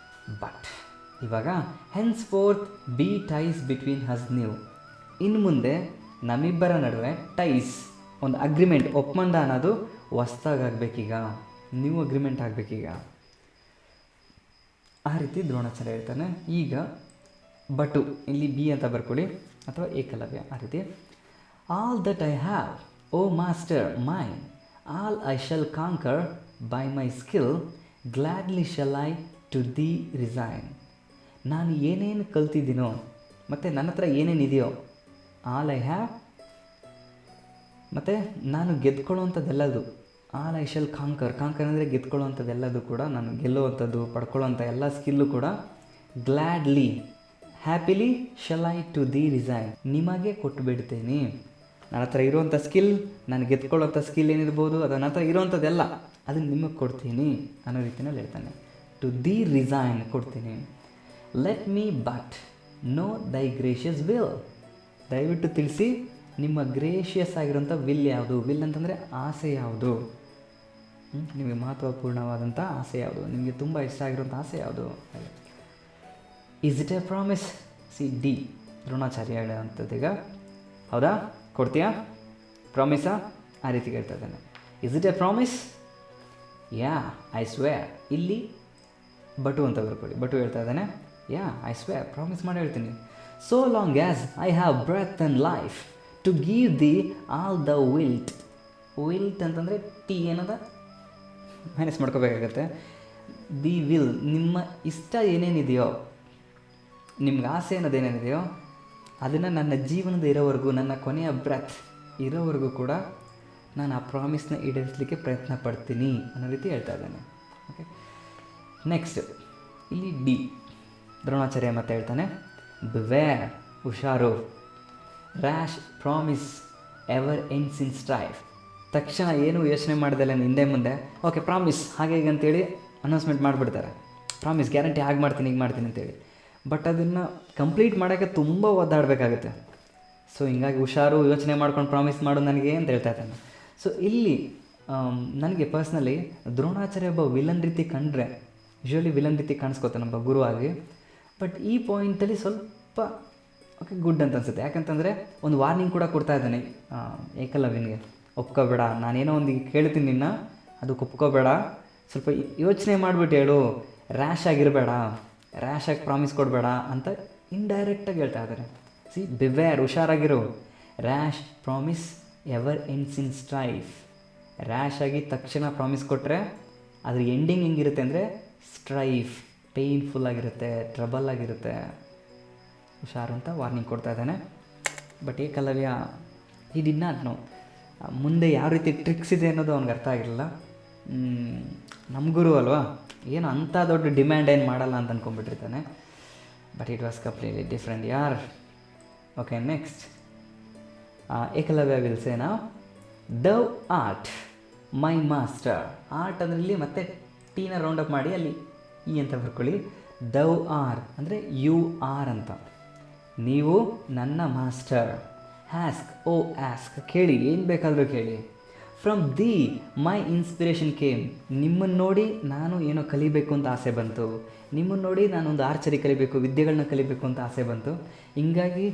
ಬಟ್ ಇವಾಗ henceforth be ties between us ನೀವು, ಇನ್ನು ಮುಂದೆ ನಮ್ಮಿಬ್ಬರ ನಡುವೆ ಟೈಸ್, ಒಂದು ಅಗ್ರಿಮೆಂಟ್, ಒಪ್ಪಂದ ಅನ್ನೋದು ಹೊಸ್ದಾಗಬೇಕೀಗ, ನ್ಯೂ ಅಗ್ರಿಮೆಂಟ್ ಆಗಬೇಕೀಗ. ಆ ರೀತಿ ದ್ರೋಣಾಚಾರ್ಯ ಹೇಳ್ತಾನೆ. ಈಗ ಬಟು, ಇಲ್ಲಿ ಬಿ ಅಂತ ಬರ್ಕೊಳ್ಳಿ, ಅಥವಾ ಏಕಲವ್ಯ, ಆ ರೀತಿ. All that I have O master mine, all I shall conquer by my skill, gladly shall I to the resign. ನಾನು ಏನೇನು ಕಲ್ತಿದ್ದೀನೋ ಮತ್ತು ನನ್ನ ಹತ್ರ ಏನೇನಿದೆಯೋ, ಆಲ್ ಐ ಹ್ಯಾವ್, ಮತ್ತು ನಾನು ಗೆದ್ಕೊಳ್ಳೋವಂಥದ್ದೆಲ್ಲದು, ಆಲ್ ಐ ಶಲ್ ಕಾಂಕರ್ ಅಂದರೆ ಗೆದ್ಕೊಳ್ಳೋವಂಥದ್ದೆಲ್ಲದು ಕೂಡ, ನಾನು ಗೆಲ್ಲುವಂಥದ್ದು, ಪಡ್ಕೊಳ್ಳೋವಂಥ ಎಲ್ಲ ಸ್ಕಿಲ್ಲು ಕೂಡ, gladly happily shall I to the resign, ನಿಮಗೆ ಕೊಟ್ಟು ಬಿಡ್ತೇನೆ. ನನ್ನ ಹತ್ರ ಇರುವಂಥ ಸ್ಕಿಲ್, ನಾನು ಗೆದ್ಕೊಳ್ಳೋಂಥ ಸ್ಕಿಲ್ ಏನಿರ್ಬೋದು, ಅದು ನನ್ನ ಹತ್ರ ಇರೋವಂಥದ್ದೆಲ್ಲ ಅದನ್ನು ನಿಮಗೆ ಕೊಡ್ತೀನಿ ಅನ್ನೋ ರೀತಿಯಲ್ಲಿ ಹೇಳ್ತಾನೆ. ಟು ದಿ ರಿಸೈನ್ ಕೊಡ್ತೀನಿ. ಲೆಟ್ ಮೀ ಬಟ್ ನೋ ದೈ ಗ್ರೇಷಿಯಸ್ ವಿಲ್, ದಯವಿಟ್ಟು ತಿಳಿಸಿ ನಿಮ್ಮ ಗ್ರೇಷಿಯಸ್ ಆಗಿರೋಂಥ ವಿಲ್ ಯಾವುದು. ವಿಲ್ ಅಂತಂದರೆ ಆಸೆ ಯಾವುದು, ನಿಮಗೆ ಮಹತ್ವಪೂರ್ಣವಾದಂಥ ಆಸೆ ಯಾವುದು, ನಿಮಗೆ ತುಂಬ ಇಷ್ಟ ಆಗಿರೋಂಥ ಆಸೆ ಯಾವುದು. Is it a promise? See the Dronacharya ಹೇಳೋವಂಥದ್ದು. ಈಗ ಹೌದಾ, ಕೊಡ್ತೀಯಾ ಪ್ರಾಮಿಸಾ, ಆ ರೀತಿ ಹೇಳ್ತಾ ಇದ್ದಾನೆ. Is it a promise? Yeah I swear. ಇಲ್ಲಿ ಬಟು ಅಂತ ಬರ್ಕೊಳ್ಳಿ, ಬಟು ಹೇಳ್ತಾ ಇದ್ದಾನೆ. ಯಾ ಐ ಸ್ವೇರ್, ಪ್ರಾಮಿಸ್ ಮಾಡಿ ಹೇಳ್ತೀನಿ. So long as I have breath and life to give thee all the wilt. Wilt ಅಂತಂದರೆ ಟಿ ಏನದ ಮೈನಸ್ ಮಾಡ್ಕೋಬೇಕಾಗತ್ತೆ. ದಿ ವಿಲ್, ನಿಮ್ಮ ಇಷ್ಟ ಏನೇನಿದೆಯೋ, ನಿಮ್ಗೆ ಆಸೆ ಅನ್ನೋದೇನೇನಿದೆಯೋ ಅದನ್ನು ನನ್ನ ಜೀವನದ ಇರೋವರೆಗೂ, ನನ್ನ ಕೊನೆಯ ಬ್ರೆತ್ ಇರೋವರೆಗೂ ಕೂಡ ನಾನು ಆ ಪ್ರಾಮಿಸ್ನ ಈಡೇರಿಸಲಿಕ್ಕೆ ಪ್ರಯತ್ನ ಪಡ್ತೀನಿ ಅನ್ನೋ ರೀತಿ ಹೇಳ್ತಾ ಇದ್ದಾನೆ. ಓಕೆ, ನೆಕ್ಸ್ಟ್ ಇಲ್ಲಿ ಡಿ ದ್ರೋಣಾಚಾರ್ಯ ಮತ್ತೆ ಹೇಳ್ತಾನೆ. ಬಿವೇರ್, ಹುಷಾರು. Rash promise ever ends in strife. ತಕ್ಷಣ ಏನು ಯೋಚನೆ ಮಾಡ್ದಲ್ಲ ಹಿಂದೆ ಮುಂದೆ, ಓಕೆ ಪ್ರಾಮಿಸ್ ಹಾಗೆ ಹೀಗೆ ಅಂತೇಳಿ ಅನೌನ್ಸ್ಮೆಂಟ್ ಮಾಡಿಬಿಡ್ತಾರೆ. ಪ್ರಾಮಿಸ್ ಗ್ಯಾರಂಟಿ ಹಾಗೆ ಮಾಡ್ತೀನಿ ಹೀಗೆ ಮಾಡ್ತೀನಿ ಅಂತೇಳಿ. ಬಟ್ ಅದನ್ನು ಕಂಪ್ಲೀಟ್ ಮಾಡೋಕ್ಕೆ ತುಂಬ ಒದ್ದಾಡಬೇಕಾಗುತ್ತೆ. ಸೊ ಹಿಂಗಾಗಿ ಹುಷಾರು, ಯೋಚನೆ ಮಾಡ್ಕೊಂಡು ಪ್ರಾಮಿಸ್ ಮಾಡು ನನಗೆ ಅಂತ ಹೇಳ್ತಾ ಇದ್ದಾನೆ. ಸೊ ಇಲ್ಲಿ ನನಗೆ ಪರ್ಸ್ನಲಿ ದ್ರೋಣಾಚಾರ್ಯ ಒಬ್ಬ ವಿಲನ್ ರೀತಿ ಕಂಡ್ರೆ, ಯೂಶ್ವಲಿ ವಿಲನ್ ರೀತಿ ಕಾಣಿಸ್ಕೋತಾನೆ ಒಬ್ಬ ಗುರು ಆಗಿ. ಬಟ್ ಈ ಪಾಯಿಂಟಲ್ಲಿ ಸ್ವಲ್ಪ ಓಕೆ ಗುಡ್ ಅಂತ ಅನಿಸುತ್ತೆ. ಯಾಕಂತಂದರೆ ಒಂದು ವಾರ್ನಿಂಗ್ ಕೂಡ ಕೊಡ್ತಾ ಇದ್ದಾನೆ ಏಕಲವ್ಯನಿಗೆ. ಒಪ್ಕೋಬೇಡ, ನಾನೇನೋ ಒಂದು ಕೇಳ್ತೀನಿ ನಿನ್ನ, ಅದಕ್ಕೆ ಒಪ್ಕೋಬೇಡ, ಸ್ವಲ್ಪ ಯೋಚನೆ ಮಾಡಿಬಿಟ್ಟು ಹೇಳು, ರ್ಯಾಶ್ ಆಗಿರಬೇಡ, ರ್ಯಾಶಾಗಿ ಪ್ರಾಮಿಸ್ ಕೊಡಬೇಡ ಅಂತ ಇಂಡೈರೆಕ್ಟಾಗಿ ಹೇಳ್ತಾ ಇದ್ದಾರೆ. ಸಿ ಬಿವೇರ್, ಹುಷಾರಾಗಿರು. Rash promise ever ends in strife. Rash ಆಗಿ ತಕ್ಷಣ ಪ್ರಾಮಿಸ್ ಕೊಟ್ಟರೆ ಅದ್ರ ಎಂಡಿಂಗ್ ಹೆಂಗಿರುತ್ತೆ ಅಂದರೆ ಸ್ಟ್ರೈಫ್, ಪೇಯ್ನ್ಫುಲ್ ಆಗಿರುತ್ತೆ, ಟ್ರಬಲ್ ಆಗಿರುತ್ತೆ. ಹುಷಾರು ಅಂತ ವಾರ್ನಿಂಗ್ ಕೊಡ್ತಾ ಇದ್ದಾನೆ. ಬಟ್ ಏಕಲವ್ಯ ಈ ಡಿಡ್ ನಾಟ್ ನೋ, ಮುಂದೆ ಯಾವ ರೀತಿ ಟ್ರಿಕ್ಸ್ ಇದೆ ಅನ್ನೋದು ಅವ್ನಿಗೆ ಅರ್ಥ ಆಗಿರಲಿಲ್ಲ. ನಮ್ಮ ಗುರು ಅಲ್ವಾ, ಏನು ಅಂಥ ದೊಡ್ಡ ಡಿಮ್ಯಾಂಡ್ ಏನು ಮಾಡಲ್ಲ ಅಂತ ಅಂದ್ಕೊಂಡ್ಬಿಟ್ಟಿರ್ತಾನೆ. But it was completely different ಯಾರ್. Okay, next Ekalavya will say now, thou art my master. Art ಅಂದರೆ ಇಲ್ಲಿ ಮತ್ತೆ ಟೀನ ರೌಂಡಪ್ ಮಾಡಿ ಅಲ್ಲಿ ಇ ಅಂತ ಬರ್ಕೊಳ್ಳಿ. ದವ್ ಆರ್ ಅಂದರೆ ಯು ಆರ್ ಅಂತ. ನೀವು ನನ್ನ ಮಾಸ್ಟರ್. ಆಸ್ಕ್, ಓ ಆಸ್ಕ್, ಕೇಳಿ, ಏನು ಬೇಕಾದರೂ ಕೇಳಿ. From the my inspiration came. ನಿಮ್ಮನ್ನು ನೋಡಿ ನಾನು ಏನೋ ಕಲಿಬೇಕು ಅಂತ ಆಸೆ ಬಂತು. ನಿಮ್ಮನ್ನು ನೋಡಿ ನಾನೊಂದು ಆರ್ಚರಿ ಕಲಿಬೇಕು, ವಿದ್ಯೆಗಳನ್ನ ಕಲಿಬೇಕು ಅಂತ ಆಸೆ ಬಂತು. ಹಿಂಗಾಗಿ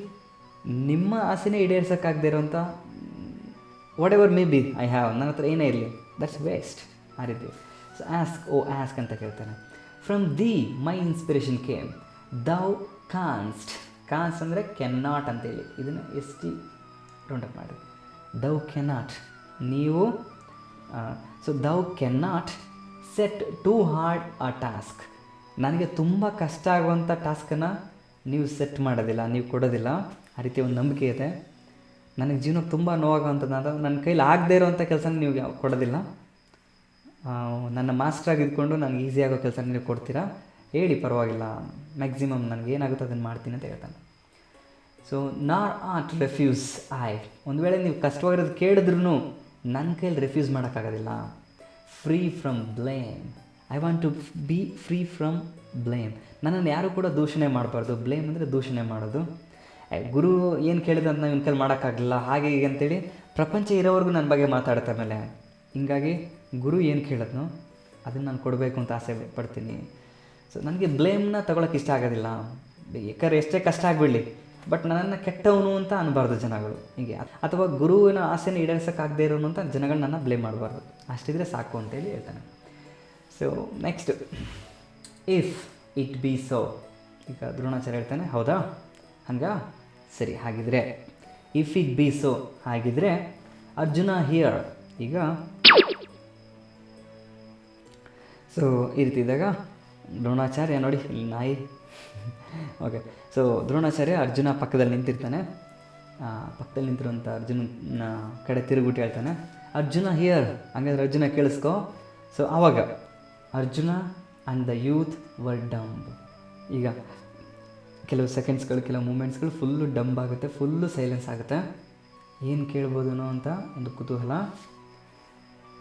ನಿಮ್ಮ ಆಸೆನೇ ಈಡೇರ್ಸೋಕ್ಕಾಗದೇ ಇರೋಂಥ what ever may be I have, ನನ್ನ ಹತ್ರ ಏನೇ ಇರಲಿ, ದಟ್ಸ್ ವೇಸ್ಟ್. ಆ ರೀತಿ. ಸೊ ಆಸ್ಕ್, ಓ ಆಸ್ಕ್ ಅಂತ ಕೇಳ್ತಾನೆ. From the my inspiration came, thou canst. Canst ಅಂದರೆ ಕ್ಯಾನ್ ನಾಟ್ ಅಂತೇಳಿ, ಇದನ್ನು ಎಸ್ ಟಿ ರೌಂಡಪ್ ಮಾಡಿ. ದೌ ಕ್ಯಾನ್ ನಾಟ್, ನೀವು. So thou can not set too hard a task. ನನಗೆ ತುಂಬ ಕಷ್ಟ ಆಗುವಂಥ ಟಾಸ್ಕನ್ನು ನೀವು ಸೆಟ್ ಮಾಡೋದಿಲ್ಲ, ನೀವು ಕೊಡೋದಿಲ್ಲ. ಆ ರೀತಿ ಒಂದು ನಂಬಿಕೆ ಇದೆ. ನನಗೆ ಜೀವನಕ್ಕೆ ತುಂಬ ನೋವಾಗುವಂಥದ್ದು, ನನ್ನ ಕೈಲಿ ಆಗದೇ ಇರೋವಂಥ ಕೆಲಸನ ನೀವು ಕೊಡೋದಿಲ್ಲ. ನನ್ನ ಮಾಸ್ಟ್ರಾಗಿ ಇದ್ಕೊಂಡು ನನಗೆ ಈಸಿ ಆಗೋ ಕೆಲಸ ನೀವು ಕೊಡ್ತೀರಾ, ಹೇಳಿ ಪರವಾಗಿಲ್ಲ, ಮ್ಯಾಕ್ಸಿಮಮ್ ನನಗೆ ಏನಾಗುತ್ತೆ ಅದನ್ನು ಮಾಡ್ತೀನಿ ಅಂತ ಹೇಳ್ತಾನೆ. So not refuse I. ಒಂದು ವೇಳೆ ನೀವು ಕಷ್ಟವಾಗಿರೋದು ಕೇಳಿದ್ರೂ ನನ್ನ ಕೈಲಿ ರೆಫ್ಯೂಸ್ ಮಾಡೋಕ್ಕಾಗೋದಿಲ್ಲ. Free from blame. I want to be free from blame. ನನ್ನನ್ನು ಯಾರೂ ಕೂಡ ದೂಷಣೆ ಮಾಡಬಾರ್ದು. ಬ್ಲೇಮ್ ಅಂದರೆ ದೂಷಣೆ ಮಾಡೋದು. ಗುರು ಏನು ಕೇಳಿದಂತ ನಾವು ಇನ್ನು ಕೈಲಿ ಮಾಡೋಕ್ಕಾಗಲಿಲ್ಲ ಹಾಗೆ ಹೀಗೆ ಅಂತೇಳಿ ಪ್ರಪಂಚ ಇರೋವರೆಗೂ ನನ್ನ ಬಗ್ಗೆ ಮಾತಾಡ್ತಾ ಮೇಲೆ. ಹಿಂಗಾಗಿ ಗುರು ಏನು ಕೇಳಿದ್ನೋ ಅದನ್ನು ನಾನು ಕೊಡಬೇಕು ಅಂತ ಆಸೆ ಪಡ್ತೀನಿ. ಸೊ ನನಗೆ ಬ್ಲೇಮ್ನ ತೊಗೊಳಕ್ಕೆ ಇಷ್ಟ ಆಗೋದಿಲ್ಲ. ಯಾಕಂದ್ರೆ ಎಷ್ಟೇ ಕಷ್ಟ ಆಗಿಬಿಡಲಿ, ಬಟ್ ನನ್ನನ್ನು ಕೆಟ್ಟವನು ಅಂತ ಅನ್ನಬಾರ್ದು ಜನಗಳು. ಹೀಗೆ ಅಥವಾ ಗುರುವಿನ ಆಸೆನ ಈಡೇರಿಸೋಕ್ಕಾಗದೇ ಇರೋನು ಅಂತ ಜನಗಳು ನನ್ನ ಬ್ಲೇಮ್ ಮಾಡಬಾರ್ದು. ಅಷ್ಟಿದ್ರೆ ಸಾಕು ಅಂತೇಳಿ ಹೇಳ್ತಾನೆ. So next, if it be so. ಈಗ ದ್ರೋಣಾಚಾರ್ಯ ಹೇಳ್ತಾನೆ, ಹೌದಾ ಹಂಗಾ, ಸರಿ ಹಾಗಿದ್ರೆ ಇಫ್ ಇಟ್ ಬಿ ಸೋ, ಹಾಗಿದ್ರೆ ಅರ್ಜುನ ಹಿಯರ್. ಈಗ ಸೊ ಈ ರೀತಿ ಇದ್ದಾಗ ದ್ರೋಣಾಚಾರ್ಯ ನೋಡಿ ಇಲ್ಲಿ ನಾಯಿ ಓಕೆ. ಸೊ ದ್ರೋಣಾಚಾರ್ಯ ಅರ್ಜುನ ಪಕ್ಕದಲ್ಲಿ ನಿಂತಿರ್ತಾನೆ. ಪಕ್ಕದಲ್ಲಿ ನಿಂತಿರುವಂಥ ಅರ್ಜುನ ಕಡೆ ತಿರುಗಿಬಿಟ್ಟು ಹೇಳ್ತಾನೆ, ಅರ್ಜುನ ಹಿಯರ್. ಹಂಗಾದ್ರೆ ಅರ್ಜುನ ಕೇಳಿಸ್ಕೊ. ಸೊ ಆವಾಗ Arjuna and the youth were dumb. ಈಗ ಕೆಲವು ಸೆಕೆಂಡ್ಸ್ಗಳು, ಕೆಲವು ಮೂಮೆಂಟ್ಸ್ಗಳು ಫುಲ್ಲು ಡಂಬ್ ಆಗುತ್ತೆ, ಫುಲ್ಲು ಸೈಲೆನ್ಸ್ ಆಗುತ್ತೆ. ಏನು ಕೇಳ್ಬೋದೇನೋ ಅಂತ ಒಂದು ಕುತೂಹಲ.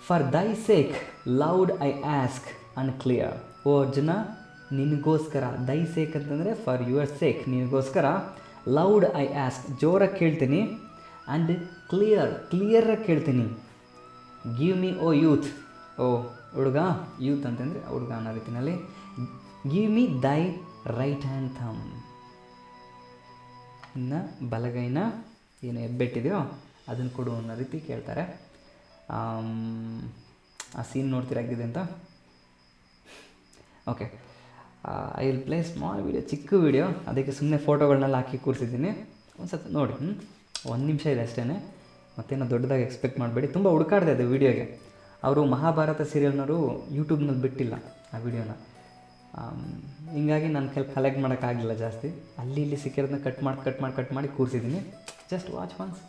For thy sake loud I ask unclear. Oh Arjuna, ನಿನಗೋಸ್ಕರ. ದೈ ಸೇಕ್ ಅಂತಂದರೆ ಫಾರ್ ಯುವರ್ ಸೇಕ್, ನಿನಗೋಸ್ಕರ. ಲೌಡ್ ಐ ಆಸ್ಕ್, ಜೋರಾಗಿ ಕೇಳ್ತೀನಿ. ಆ್ಯಂಡ್ ಕ್ಲಿಯರಾಗಿ ಕೇಳ್ತೀನಿ. ಗಿವ್ ಮಿ ಓ ಯೂತ್. ಓ ಹುಡುಗ, ಯೂತ್ ಅಂತಂದರೆ ಹುಡುಗ ಅನ್ನೋ ರೀತಿಯಲ್ಲಿ. ಗಿವ್ ಮಿ ದೈ ರೈಟ್ ಹ್ಯಾಂಡ್ ಥಮ್. ಇನ್ನು ಬಲಗೈನ ಏನು ಹೆಬ್ಬೆಟ್ಟಿದೆಯೋ ಅದನ್ನು ಕೊಡು ಅನ್ನೋ ರೀತಿ ಕೇಳ್ತಾರೆ. ಆ ಸೀನ್ ನೋಡ್ತಿರಾಗಿದೆ ಅಂತ. Okay, I will play small video, ಚಿಕ್ಕ ವೀಡಿಯೋ. ಅದಕ್ಕೆ ಸುಮ್ಮನೆ ಫೋಟೋಗಳನ್ನೆಲ್ಲ ಹಾಕಿ ಕೂರಿಸಿದ್ದೀನಿ, ಒಂದು ಸ್ವಲ್ಪ ನೋಡಿ. 1 ನಿಮಿಷ ಇದೆ ಅಷ್ಟೇ, ಮತ್ತೇನೋ ದೊಡ್ಡದಾಗಿ ಎಕ್ಸ್ಪೆಕ್ಟ್ ಮಾಡಬೇಡಿ. ತುಂಬ ಹುಡುಕಾಡಿದೆ ಅದು ವೀಡಿಯೋಗೆ. ಅವರು ಮಹಾಭಾರತ ಸೀರಿಯಲ್ನವರು ಯೂಟ್ಯೂಬ್ನಲ್ಲಿ ಬಿಟ್ಟಿಲ್ಲ ಆ ವಿಡಿಯೋನ. ಹಿಂಗಾಗಿ ನನ್ನ ಕೈಲಿ ಕಲೆಕ್ಟ್ ಮಾಡೋಕ್ಕಾಗಲಿಲ್ಲ ಜಾಸ್ತಿ. ಅಲ್ಲಿ ಇಲ್ಲಿ ಸಿಕ್ಕಿರೋದನ್ನ ಕಟ್ ಮಾಡಿ ಕೂರಿಸಿದ್ದೀನಿ. Just watch once.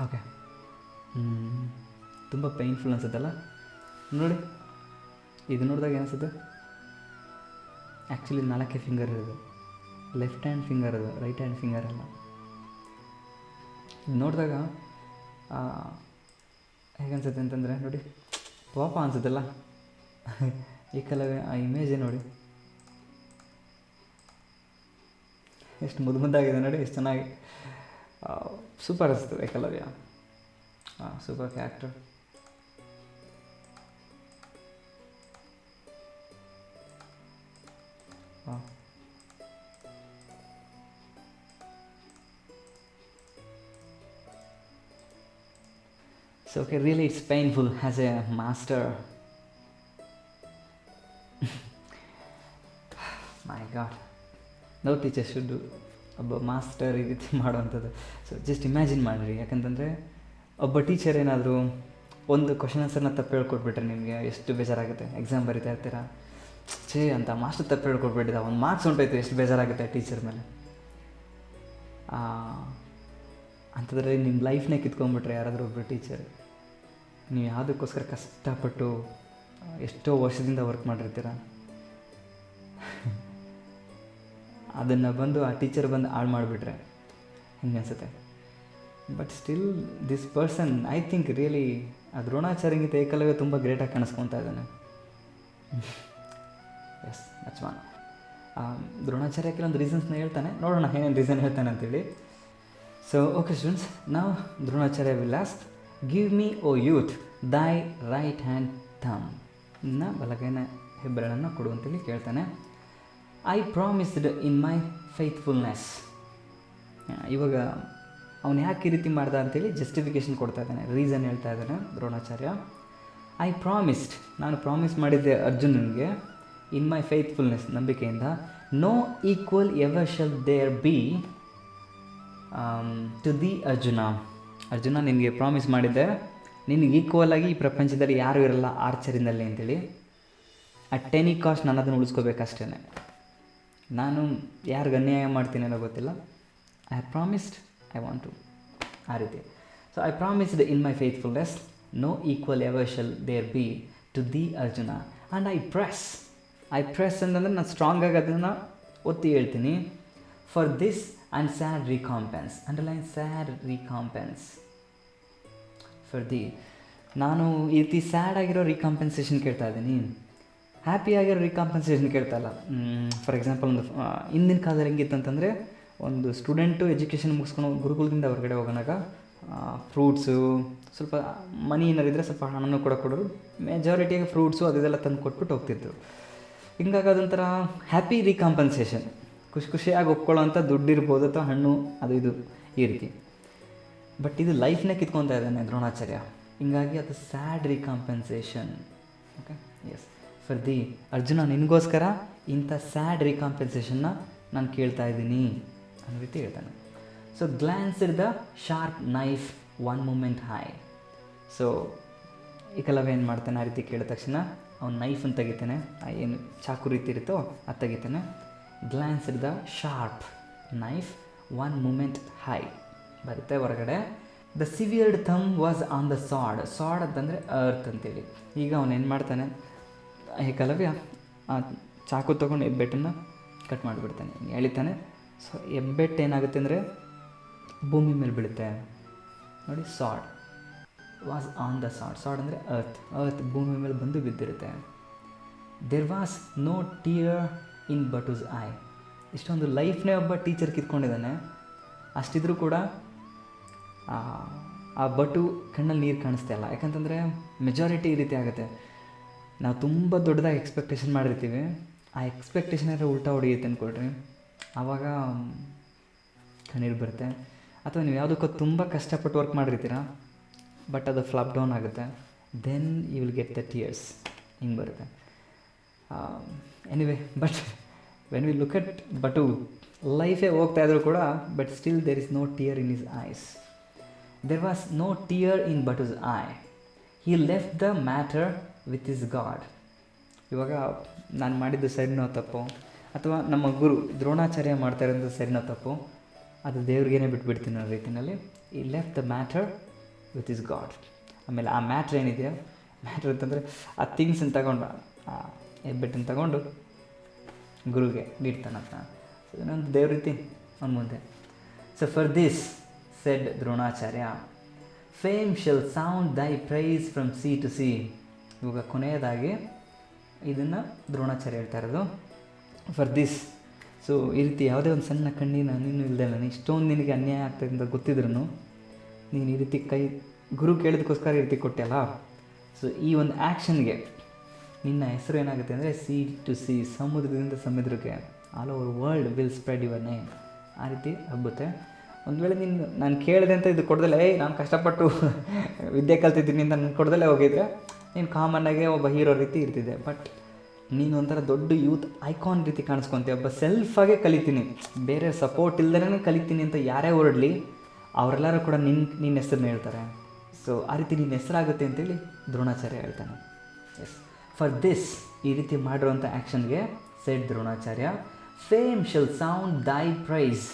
ಓಕೆ, ತುಂಬ ಪೇನ್ಫುಲ್ ಅನ್ಸುತ್ತಲ್ಲ ನೋಡಿ. ಇದು ನೋಡಿದಾಗ ಏನಿಸುತ್ತೆ, ಆ್ಯಕ್ಚುಲಿ 4 ಫಿಂಗರ್ ಇರೋದು, ಲೆಫ್ಟ್ ಹ್ಯಾಂಡ್ ಫಿಂಗರ್ ಅದು, ರೈಟ್ ಹ್ಯಾಂಡ್ ಫಿಂಗರ್ ಅಲ್ಲ. ನೋಡಿದಾಗ ಹೇಗನ್ಸುತ್ತೆ ಅಂತಂದರೆ ನೋಡಿ, ಪಾಪ ಅನಿಸುತ್ತಲ್ಲ ಈ ಕಲವೇ. ಆ ಇಮೇಜೇ ನೋಡಿ ಎಷ್ಟು ಮುದ್ದಾಗಿದೆ ನೋಡಿ, ಎಷ್ಟು ಚೆನ್ನಾಗಿ. ಸೂಪರ್ ಅನಿಸ್ತದೆ Ekalavya. Super character. So okay, really it's painful as a master. My God, no teacher should do. ಒಬ್ಬ ಮಾಸ್ಟರ್ ಈ ರೀತಿ ಮಾಡುವಂಥದ್ದು. ಸೊ ಜಸ್ಟ್ ಇಮ್ಯಾಜಿನ್ ಮಾಡಿರಿ. ಯಾಕಂತಂದರೆ ಒಬ್ಬ ಟೀಚರ್ ಏನಾದರೂ ಒಂದು ಕ್ವಶನ್ ಆನ್ಸರ್ನ ತಪ್ಪು ಹೇಳ್ಕೊಟ್ಬಿಟ್ರೆ ನಿಮಗೆ ಎಷ್ಟು ಬೇಜಾರಾಗುತ್ತೆ. ಎಕ್ಸಾಮ್ ಬರಿತಾ ಇರ್ತೀರ, ಅಂತ ಮಾಸ್ಟರ್ ತಪ್ಪು ಹೇಳ್ಕೊಟ್ಬಿಟ್ಟಿದ್ದ, ಒಂದು ಮಾರ್ಕ್ಸ್ ಹೊಂಟೋಯ್ತು, ಎಷ್ಟು ಬೇಜಾರಾಗುತ್ತೆ ಟೀಚರ್ ಮೇಲೆ. ಅಂಥದ್ರಲ್ಲಿ ನಿಮ್ಮ ಲೈಫ್ನೇ ಕಿತ್ಕೊಂಡ್ಬಿಟ್ರೆ ಯಾರಾದರೂ ಒಬ್ಬರು ಟೀಚರ್, ನೀವು ಯಾವುದಕ್ಕೋಸ್ಕರ ಕಷ್ಟಪಟ್ಟು ಎಷ್ಟೋ ವರ್ಷದಿಂದ ವರ್ಕ್ ಮಾಡಿರ್ತೀರ, ಅದನ್ನು ಬಂದು ಆ ಟೀಚರ್ ಬಂದು ಹಾಳು ಮಾಡಿಬಿಟ್ರೆ ಹೆಂಗೆ ಅನಿಸುತ್ತೆ. But still this person I think really ಆ ದ್ರೋಣಾಚಾರ್ಯಂಗಿಂತ ಏಕಲವ್ಯ ತುಂಬ ಗ್ರೇಟಾಗಿ ಕಾಣಿಸ್ಕೊತಾ ಇದ್ದಾನೆ. Yes that's one. ದ್ರೋಣಾಚಾರ್ಯ ಕೆಲವೊಂದು ರೀಸನ್ಸ್ನ ಹೇಳ್ತಾನೆ, ನೋಡೋಣ ಏನೇನು ರೀಸನ್ ಹೇಳ್ತಾನೆ ಅಂತೇಳಿ. ಸೊ ಓಕೆ ಸ್ಟೂಡೆಂಟ್ಸ್, ನಾವು Dronacharya will ask, give me O youth thy right hand thumb, ಬಲಗೈನ ಹೆಬ್ಬೆರಳನ್ನು ಕೊಡು ಅಂತೇಳಿ ಕೇಳ್ತಾನೆ. I promised in my faithfulness. ಇವಾಗ ಅವನು ಯಾಕೆ ಈ ರೀತಿ ಮಾಡ್ದ ಅಂತೇಳಿ ಜಸ್ಟಿಫಿಕೇಷನ್ ಕೊಡ್ತಾ ಇದ್ದಾನೆ, ರೀಸನ್ ಹೇಳ್ತಾ ಇದ್ದಾನೆ ದ್ರೋಣಾಚಾರ್ಯ. ಐ ಪ್ರಾಮಿಸ್ಡ್, ನಾನು ಪ್ರಾಮಿಸ್ ಮಾಡಿದ್ದೆ ಅರ್ಜುನನಿಗೆ, ಇನ್ ಮೈ ಫೇತ್ಫುಲ್ನೆಸ್, ನಂಬಿಕೆಯಿಂದ, no equal ever shall there be to the Arjuna. Arjuna, ನಿನಗೆ ಪ್ರಾಮಿಸ್ ಮಾಡಿದ್ದೆ, ನಿನಗೆ ಈಕ್ವಲ್ ಆಗಿ ಈ ಪ್ರಪಂಚದಲ್ಲಿ ಯಾರೂ ಇರಲ್ಲ ಆರ್ಚರಿನಲ್ಲಿ ಅಂತೇಳಿ. ಅಟ್ ಎನಿ ಕಾಸ್ಟ್ ನಾನು ಅದನ್ನು ಉಳಿಸ್ಕೋಬೇಕಷ್ಟೇ. ನಾನು ಯಾರಿಗೆ ಅನ್ಯಾಯ ಮಾಡ್ತೀನಿ ಅನ್ನೋ ಗೊತ್ತಿಲ್ಲ. I have promised, I want to, ಆ ರೀತಿ. So I promised in my faithfulness, no equal ever shall there be to the Arjuna. And I press ಅಂತಂದರೆ ನಾನು ಸ್ಟ್ರಾಂಗಾಗಿ ಅದನ್ನು ಒತ್ತಿ ಹೇಳ್ತೀನಿ. For this and sad recompense, underline sad recompense. For the, ನಾನು ಈ ರೀತಿ ಸ್ಯಾಡ್ ಆಗಿರೋ ರಿಕಾಂಪೆನ್ಸೇಷನ್ ಕೇಳ್ತಾ ಇದ್ದೀನಿ, ಹ್ಯಾಪಿ ಆಗಿರೋ ರಿಕಾಂಪೆನ್ಸೇಷನ್ ಕೇಳ್ತಾ ಇಲ್ಲ. ಫಾರ್ ಎಕ್ಸಾಂಪಲ್, ಒಂದು ಹಿಂದಿನ ಕಾಲದಲ್ಲಿ ಹೆಂಗಿತ್ತು ಅಂತಂದರೆ, ಒಂದು ಸ್ಟೂಡೆಂಟು ಎಜುಕೇಷನ್ ಮುಗಿಸ್ಕೊಂಡು ಗುರುಕುಲದಿಂದ ಹೊರಗಡೆ ಹೋಗೋಣಾಗ ಫ್ರೂಟ್ಸು, ಸ್ವಲ್ಪ ಮನಿ ಏನಾರಿದ್ರೆ ಸ್ವಲ್ಪ ಹಣನೂ ಕೂಡ ಕೊಡೋರು, ಮೆಜಾರಿಟಿಯಾಗಿ ಫ್ರೂಟ್ಸು ಅದೆಲ್ಲ ತಂದು ಕೊಟ್ಬಿಟ್ಟು ಹೋಗ್ತಿದ್ರು. ಹಿಂಗಾಗಿ ಅದೊಂಥರ ಹ್ಯಾಪಿ ರಿಕಾಂಪೆನ್ಸೇಷನ್, ಖುಷಿಯಾಗಿ ಒಪ್ಕೊಳ್ಳೋಂಥ ದುಡ್ಡು ಇರ್ಬೋದು ಅಥವಾ ಹಣ್ಣು ಅದು ಇದು ಈ ರೀತಿ. ಬಟ್ ಇದು ಲೈಫ್ನೇ ಕಿತ್ಕೊತಾ ಇದ್ದಾನೆ ದ್ರೋಣಾಚಾರ್ಯ, ಹಿಂಗಾಗಿ ಅದು sad recompensation. Okay, yes. For the Arjuna, ನಿನಗೋಸ್ಕರ ಇಂಥ ಸ್ಯಾಡ್ ರಿಕಾಂಪೆನ್ಸೇಷನ್ನ ನಾನು ಕೇಳ್ತಾ ಇದ್ದೀನಿ ಅನ್ನೋ ರೀತಿ ಹೇಳ್ತಾನೆ. So glanced the sharp knife one moment high. So Ekalavya ಏನು ಮಾಡ್ತಾನೆ, ಆ ರೀತಿ ಕೇಳಿದ ತಕ್ಷಣ ಅವ್ನು ನೈಫನ್ನು ತೆಗಿತಾನೆ, ಏನು ಚಾಕು ರೀತಿ ಇರುತ್ತೋ ಅದು ತೆಗಿತಾನೆ. Glanced the sharp knife one moment high ಬರುತ್ತೆ ಹೊರಗಡೆ. The severed thumb was on the sod. Sod ಅಂತಂದರೆ ಅರ್ತ್ ಅಂತೇಳಿ. ಈಗ ಅವನು ಏನು ಮಾಡ್ತಾನೆ, ಏಕಲವ್ಯ ಆ ಚಾಕು ತೊಗೊಂಡು ಹೆಬ್ಬೆಟ್ಟನ್ನು ಕಟ್ ಮಾಡಿಬಿಡ್ತಾನೆ, ಎಳಿತಾನೆ. ಸೊ ಹೆಬ್ಬೆಟ್ಟು ಏನಾಗುತ್ತೆ ಅಂದರೆ ಭೂಮಿ ಮೇಲೆ ಬೀಳುತ್ತೆ ನೋಡಿ. Sod was on the sod, sod ಅಂದರೆ ಅರ್ತ್ ಭೂಮಿ ಮೇಲೆ ಬಂದು ಬಿದ್ದಿರುತ್ತೆ. There was no tear in Buttoo's eye. ಇಷ್ಟೊಂದು ಲೈಫ್ನೇ ಒಬ್ಬ ಟೀಚರ್ ಕಿತ್ಕೊಂಡಿದ್ದಾನೆ, ಅಷ್ಟಿದ್ರೂ ಕೂಡ ಆ ಬಟು ಕಣ್ಣಲ್ಲಿ ನೀರು ಕಾಣಿಸ್ತಾ ಇಲ್ಲ. ಯಾಕಂತಂದರೆ ಮೆಜಾರಿಟಿ ಈ ರೀತಿ ಆಗುತ್ತೆ, ನಾವು ತುಂಬ ದೊಡ್ಡದಾಗಿ ಎಕ್ಸ್ಪೆಕ್ಟೇಷನ್ ಮಾಡಿರ್ತೀವಿ, ಆ ಎಕ್ಸ್ಪೆಕ್ಟೇಷನ್ ಏನಾದ್ರು ಉಲ್ಟಾ ಹೊಡೆಯುತ್ತೆ ಅಂದ್ಕೊಳ್ರಿ, ಆವಾಗ ಕಣ್ಣೀರು ಬರುತ್ತೆ. ಅಥವಾ ನೀವು ಯಾವುದಕ್ಕೂ ತುಂಬ ಕಷ್ಟಪಟ್ಟು ವರ್ಕ್ ಮಾಡಿರ್ತೀರ, ಬಟ್ ಅದು ಫ್ಲಾಪ್ ಡೌನ್ ಆಗುತ್ತೆ, then you will get the tears, ಹಿಂಗೆ ಬರುತ್ತೆ. Anyway, but when we look at Buttoo, ಲೈಫೇ ಹೋಗ್ತಾ ಇದ್ರು ಕೂಡ, but still there is no tear in his eyes. There was no tear in Buttoo's eye. He left the matter with his God. ಇವಾಗ ನಾನು ಮಾಡಿದ್ದು ಸರಿನೋ ತಪ್ಪು, ಅಥವಾ ನಮ್ಮ ಗುರು ದ್ರೋಣಾಚಾರ್ಯ ಮಾಡ್ತಾ ಇರೋದು ಸರಿನೋ ತಪ್ಪು, ಅದು ದೇವ್ರಿಗೇನೆ ಬಿಟ್ಬಿಡ್ತೀನಿ ಅನ್ನೋ ರೀತಿಯಲ್ಲಿ ಈ left the matter with his god. ಆಮೇಲೆ ಆ ಮ್ಯಾಟ್ರ್ ಏನಿದೆಯೋ, ಮ್ಯಾಟ್ರ್ ಅಂತಂದರೆ ಆ ಥಿಂಗ್ಸನ್ನು ತಗೊಂಡು, ಆ ಹೆಬ್ಬೆಟ್ಟನ್ನು ತಗೊಂಡು ಗುರುಗೆ ನೀಡ್ತಾನಂತ. ಸೊ ಇನ್ನೊಂದು ದೇವ್ರ ರೀತಿ ಅವನ ಮುಂದೆ. So for this said Dronacharya, fame shall sound thy praise from sea to sea. ಇವಾಗ ಕೊನೆಯದಾಗಿ ಇದನ್ನು ದ್ರೋಣಾಚಾರ್ಯ ಹೇಳ್ತಾ ಇರೋದು. ಫಾರ್ ದಿಸ್, ಸೊ ಈ ರೀತಿ ಯಾವುದೇ ಒಂದು ಸಣ್ಣ ಕಣ್ಣಿನ ನೀನು ಇಲ್ಲದೆ, ನಾನು ಇಷ್ಟೊಂದು ನಿನಗೆ ಅನ್ಯಾಯ ಆಗ್ತದೆ ಅಂತ ಗೊತ್ತಿದ್ರೂ ನೀನು ಈ ರೀತಿ ಗುರು ಕೇಳಿದಕ್ಕೋಸ್ಕರ ಈ ರೀತಿ ಕೊಟ್ಟೆಲ್ಲ. ಸೊ ಈ ಒಂದು ಆ್ಯಕ್ಷನ್ಗೆ ನಿನ್ನ ಹೆಸರು ಏನಾಗುತ್ತೆ ಅಂದರೆ ಸಿ ಟು ಸಿ, ಸಮುದ್ರದಿಂದ ಸಮುದ್ರಕ್ಕೆ, all over world will spread your name. ಆ ರೀತಿ ಹಬ್ಬುತ್ತೆ. ಒಂದು ವೇಳೆ ನಾನು ಕೇಳಿದೆ ಅಂತ ಇದು ಕೊಡ್ದಲ್ಲೇ, ನಾನು ಕಷ್ಟಪಟ್ಟು ವಿದ್ಯೆ ಕಲ್ತಿದ್ದೀನಿ ಅಂತ ನಾನು ಕೊಡ್ದಲ್ಲೇ ಹೋಗಿದ್ರೆ, ನೀನು ಕಾಮನ್ನಾಗೆ ಒಬ್ಬ ಹೀರೋ ರೀತಿ ಇರ್ತಿದ್ದೆ. ಬಟ್ ನೀನು ಒಂಥರ ದೊಡ್ಡ ಯೂತ್ ಐಕಾನ್ ರೀತಿ ಕಾಣಿಸ್ಕೊತೀಯ, ಒಬ್ಬ ಸೆಲ್ಫಾಗೆ ಕಲಿತೀನಿ, ಬೇರೆ ಸಪೋರ್ಟ್ ಇಲ್ದೇ ಕಲಿತೀನಿ ಅಂತ ಯಾರೇ ಹೊರಡಲಿ ಅವರೆಲ್ಲರೂ ಕೂಡ ನಿನ್ನ ಹೆಸರನ್ನ ಹೇಳ್ತಾರೆ. ಸೊ ಆ ರೀತಿ ನಿನ್ನ ಹೆಸರಾಗುತ್ತೆ ಅಂತೇಳಿ ದ್ರೋಣಾಚಾರ್ಯ ಹೇಳ್ತಾನೆ. ಎಸ್, ಫಾರ್ ದಿಸ್ ಈ ರೀತಿ ಮಾಡಿರುವಂಥ ಆ್ಯಕ್ಷನ್ಗೆ said Dronacharya, fame shall sound thy praise,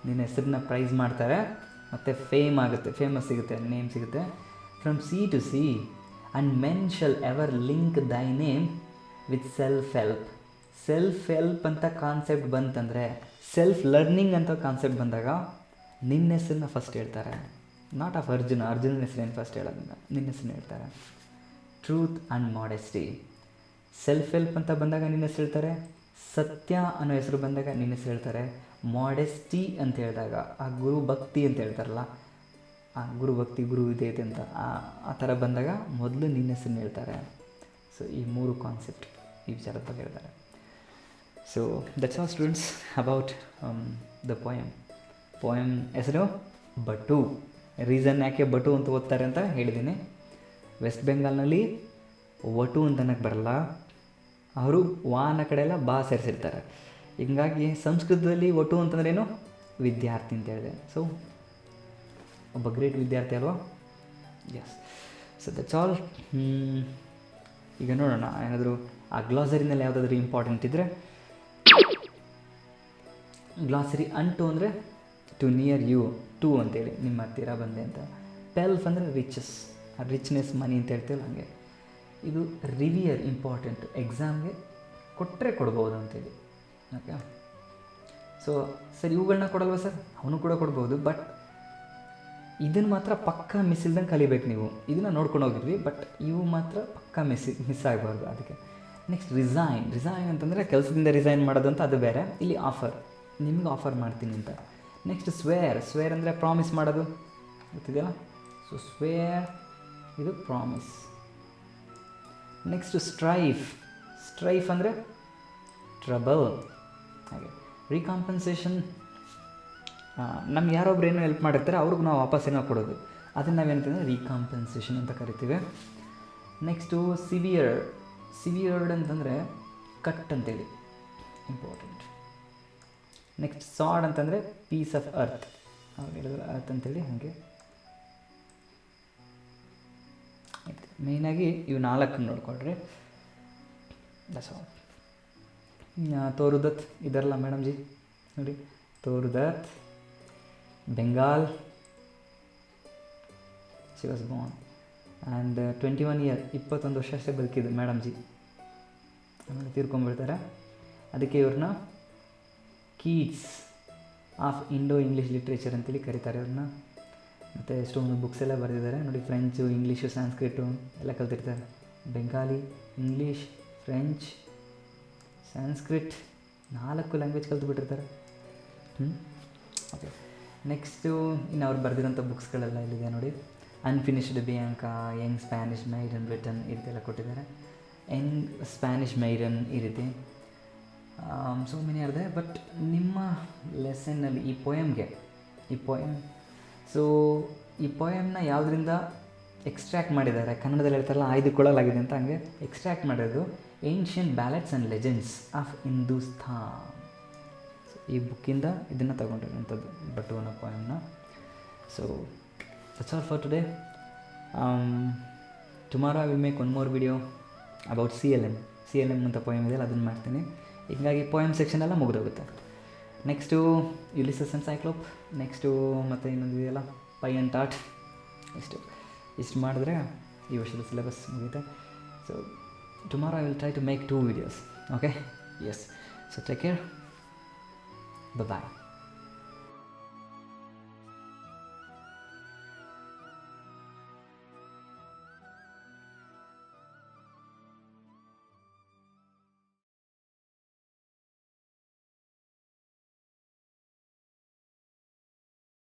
ನಿನ್ನ ಹೆಸರನ್ನ ಪ್ರೈಸ್ ಮಾಡ್ತಾರೆ ಮತ್ತು ಫೇಮ್ ಆಗುತ್ತೆ, ಫೇಮಸ್ ಸಿಗುತ್ತೆ, ನೇಮ್ ಸಿಗುತ್ತೆ. From sea to sea and men shall ever link thy name with self help. Self help ಅಂತ ಕಾನ್ಸೆಪ್ಟ್ ಬಂತಂದರೆ, ಸೆಲ್ಫ್ ಲರ್ನಿಂಗ್ ಅಂತ ಕಾನ್ಸೆಪ್ಟ್ ಬಂದಾಗ ನಿನ್ನ ಹೆಸರನ್ನ ಫಸ್ಟ್ ಹೇಳ್ತಾರೆ. ನಾಟ್ ಆಫ್ ಅರ್ಜುನ ಹೆಸರೇನು ಫಸ್ಟ್ ಹೇಳೋದಿಲ್ಲ, ನಿನ್ನ ಹೆಸರನ್ನ ಹೇಳ್ತಾರೆ. Truth and modesty. Self help ಅಂತ ಬಂದಾಗ ನಿನ್ನ ಹೆಸರು ಹೇಳ್ತಾರೆ, ಸತ್ಯ ಅನ್ನೋ ಹೆಸರು ಬಂದಾಗ ನಿನ್ನ ಹೆಸರು ಹೇಳ್ತಾರೆ, ಮಾಡೆಸ್ಟಿ ಅಂತ ಹೇಳಿದಾಗ ಆ ಗುರು ಭಕ್ತಿ ಅಂತ ಹೇಳ್ತಾರಲ್ಲ, ಆ ಗುರು ಭಕ್ತಿ, ಗುರು ವಿಧೇಯತೆ ಅಂತ ಆ ಥರ ಬಂದಾಗ ಮೊದಲು ನಿನ್ನ ಹೆಸರನ್ನ ಹೇಳ್ತಾರೆ. ಸೊ ಈ 3 ಕಾನ್ಸೆಪ್ಟ್ ಈ ವಿಚಾರದ ಬಗ್ಗೆ ಹೇಳ್ತಾರೆ. So that's all students about the poem ಹೆಸರು ಬಟು. ರೀಸನ್ ಯಾಕೆ ಬಟು ಅಂತ ಓದ್ತಾರೆ ಅಂತ ಹೇಳಿದ್ದೀನಿ. ವೆಸ್ಟ್ ಬೆಂಗಾಲ್ನಲ್ಲಿ ವಟು ಅಂತ ಅನ್ನಕ್ಕೆ ಬರಲ್ಲ, ಅವರು ವಾನ ಕಡೆ ಎಲ್ಲ ಬಾ ಸೇರಿಸಿರ್ತಾರೆ. ಹೀಗಾಗಿ ಸಂಸ್ಕೃತದಲ್ಲಿ ವಟು ಅಂತಂದ್ರೇನು, ವಿದ್ಯಾರ್ಥಿ ಅಂತ ಹೇಳಿದೆ. ಸೊ ಒಬ್ಬ ಗ್ರೇಟ್ ವಿದ್ಯಾರ್ಥಿ ಅಲ್ವಾ? ಎಸ್. So that's all. ಈಗ ನೋಡೋಣ, ಏನಾದರೂ ಆ ಗ್ಲಾಸರಿನಲ್ಲಿ ಯಾವುದಾದ್ರೂ ಇಂಪಾರ್ಟೆಂಟ್ ಇದ್ದರೆ, ಗ್ಲಾಸರಿ ಅಂಟು ಅಂದರೆ ಟು ನಿಯರ್ ಯು, ಟು ಅಂತೇಳಿ ನಿಮ್ಮ ಹತ್ತಿರ ಬಂದೆ ಅಂತ. ಪೆಲ್ಫ್ ಅಂದರೆ ರಿಚ್ನೆಸ್ ಮನಿ ಅಂತ ಹೇಳ್ತೀವಲ್ಲ ಹಾಗೆ. ಇದು ರಿವಿಯರ್ ಇಂಪಾರ್ಟೆಂಟ್, ಎಕ್ಸಾಮ್ಗೆ ಕೊಟ್ಟರೆ ಕೊಡ್ಬೋದು ಅಂತೇಳಿ. ಓಕೆ. ಸೊ ಸರ್ ಇವುಗಳನ್ನ ಕೊಡಲ್ವ ಸರ್? ಅವನು ಕೂಡ ಕೊಡ್ಬೋದು, ಬಟ್ ಇದನ್ನು ಮಾತ್ರ ಪಕ್ಕ ಮಿಸ್ ಇಲ್ದಂಗೆ ಕಲಿಬೇಕು ನೀವು. ಇದನ್ನು ನೋಡ್ಕೊಂಡು ಹೋಗಿದ್ವಿ, ಬಟ್ ಇವು ಮಾತ್ರ ಪಕ್ಕ ಮಿಸ್ ಆಗಬಾರ್ದು. ಅದಕ್ಕೆ ನೆಕ್ಸ್ಟ್ ರಿಸೈನ್ ಅಂತಂದರೆ ಕೆಲಸದಿಂದ ರಿಸೈನ್ ಮಾಡೋದು ಅಂತ, ಅದು ಬೇರೆ. ಇಲ್ಲಿ ಆಫರ್, ನಿಮ್ಗೆ ಆಫರ್ ಮಾಡ್ತೀನಿ ಅಂತ. ನೆಕ್ಸ್ಟ್ ಸ್ವೇರ್ ಅಂದರೆ ಪ್ರಾಮಿಸ್ ಮಾಡೋದು, ಗೊತ್ತಿದೆಯಲ್ಲ? ಸೊ ಇದು ಪ್ರಾಮಿಸ್. ನೆಕ್ಸ್ಟ್ ಸ್ಟ್ರೈಫ್ ಅಂದರೆ ಟ್ರಬಲ್. ಹಾಗೆ ರೀಕಾಂಪನ್ಸೇಷನ್, ನಮ್ಗೆ ಯಾರೊಬ್ರು ಏನೋ ಹೆಲ್ಪ್ ಮಾಡಿರ್ತಾರೆ, ಅವ್ರಿಗೆ ನಾವು ವಾಪಸ್ ಏನೋ ಕೊಡೋದು, ಅದನ್ನು ನಾವೇನಂತಂದರೆ ರೀಕಾಂಪನ್ಸೇಷನ್ ಅಂತ ಕರಿತೀವಿ. ನೆಕ್ಸ್ಟು ಸಿವಿಯರ್ಡ್ ಅಂತಂದರೆ ಕಟ್ ಅಂತೇಳಿ, ಇಂಪಾರ್ಟೆಂಟ್. ನೆಕ್ಸ್ಟ್ ಸಾಡ್ ಅಂತಂದರೆ ಪೀಸ್ ಆಫ್ ಅರ್ತ್, ಅವ್ರು ಹೇಳಿದ್ರು ಅರ್ತ್ ಅಂತೇಳಿ. ಹಾಗೆ ಮೇಯ್ನಾಗಿ ಇವು 4 ನೋಡ್ಕೊಳ್ರಿ. ತೋರುದತ್ ಇದರಲ್ಲ ಮೇಡಮ್ ಜಿ ನೋಡಿ, ತೋರುದತ್ Bengal, she was born and 21 year, 21 ವರ್ಷ ಅಷ್ಟೇ ಬದುಕಿದ್ದು ಮೇಡಮ್ ಜಿ. ಆಮೇಲೆ ತೀರ್ಕೊಂಡ್ಬಿಡ್ತಾರೆ. ಅದಕ್ಕೆ ಇವ್ರನ್ನ Keats of Indo English literature ಅಂತೇಳಿ ಕರೀತಾರೆ ಇವ್ರನ್ನ. ಮತ್ತು ಎಷ್ಟೊಂದು ಬುಕ್ಸ್ ಎಲ್ಲ ಬರೆದಿದ್ದಾರೆ ನೋಡಿ, ಫ್ರೆಂಚು, ಇಂಗ್ಲೀಷು, ಸಂಸ್ಕೃತು ಎಲ್ಲ ಕಲ್ತಿರ್ತಾರೆ. Bengali, English, French, Sanskrit 4 language ಕಲ್ತ್ಬಿಟ್ಟಿರ್ತಾರೆ. ಓಕೆ. ನೆಕ್ಸ್ಟು ಇನ್ನು ಅವ್ರು ಬರೆದಿರೋಂಥ ಬುಕ್ಸ್ಗಳೆಲ್ಲ ಇಲ್ಲಿದೆ ನೋಡಿ. Unfinished Bianca, young Spanish maiden Britain, ಈ ರೀತಿ ಎಲ್ಲ ಕೊಟ್ಟಿದ್ದಾರೆ. ಯಂಗ್ ಸ್ಪ್ಯಾನಿಷ್ ಮೈರನ್ ಈ ರೀತಿ so many are they. But ನಿಮ್ಮ ಲೆಸನ್ನಲ್ಲಿ ಈ ಪೋಯಮ್ನ ಯಾವುದರಿಂದ ಎಕ್ಸ್ಟ್ರ್ಯಾಕ್ಟ್ ಮಾಡಿದ್ದಾರೆ, ಕನ್ನಡದಲ್ಲಿ ಹೇಳ್ತಾರಲ್ಲ ಆಯ್ದುಕೊಳ್ಳಲಾಗಿದೆ ಅಂತ, ಹಂಗೆ ಎಕ್ಸ್ಟ್ರ್ಯಾಕ್ಟ್ ಮಾಡಿರೋದು ancient ballads and legends of Hindustan. So ಈ ಬುಕ್ಕಿಂದ ಇದನ್ನು ತಗೊಂಡಿರೋಂಥದ್ದು, ಬಟು ಅನ್ನೋ ಪೋಯಮ್ನ. So that's all for today. Tomorrow I will make one more video about CLM ಅಂತ ಪೋಯಮ್ ಇದೆಯಲ್ಲ, ಅದನ್ನು ಮಾಡ್ತೀನಿ. ಹೀಗಾಗಿ ಪೋಯಮ್ ಸೆಕ್ಷನ್ ಎಲ್ಲ ಮುಗಿದೋಗುತ್ತೆ. Next Ulysses and Cyclops, next ಮತ್ತು ಇನ್ನೊಂದು ಇದೆಯಲ್ಲ ಪೈ ಆ್ಯಂಡ್ ಟಾಟ್. ಇಷ್ಟು ಮಾಡಿದ್ರೆ ಈ ವರ್ಷದ ಸಿಲೆಬಸ್ ಮುಗಿಯುತ್ತೆ. So tomorrow I will try to make 2 videos. Okay? Yes. So take care. Bye-bye.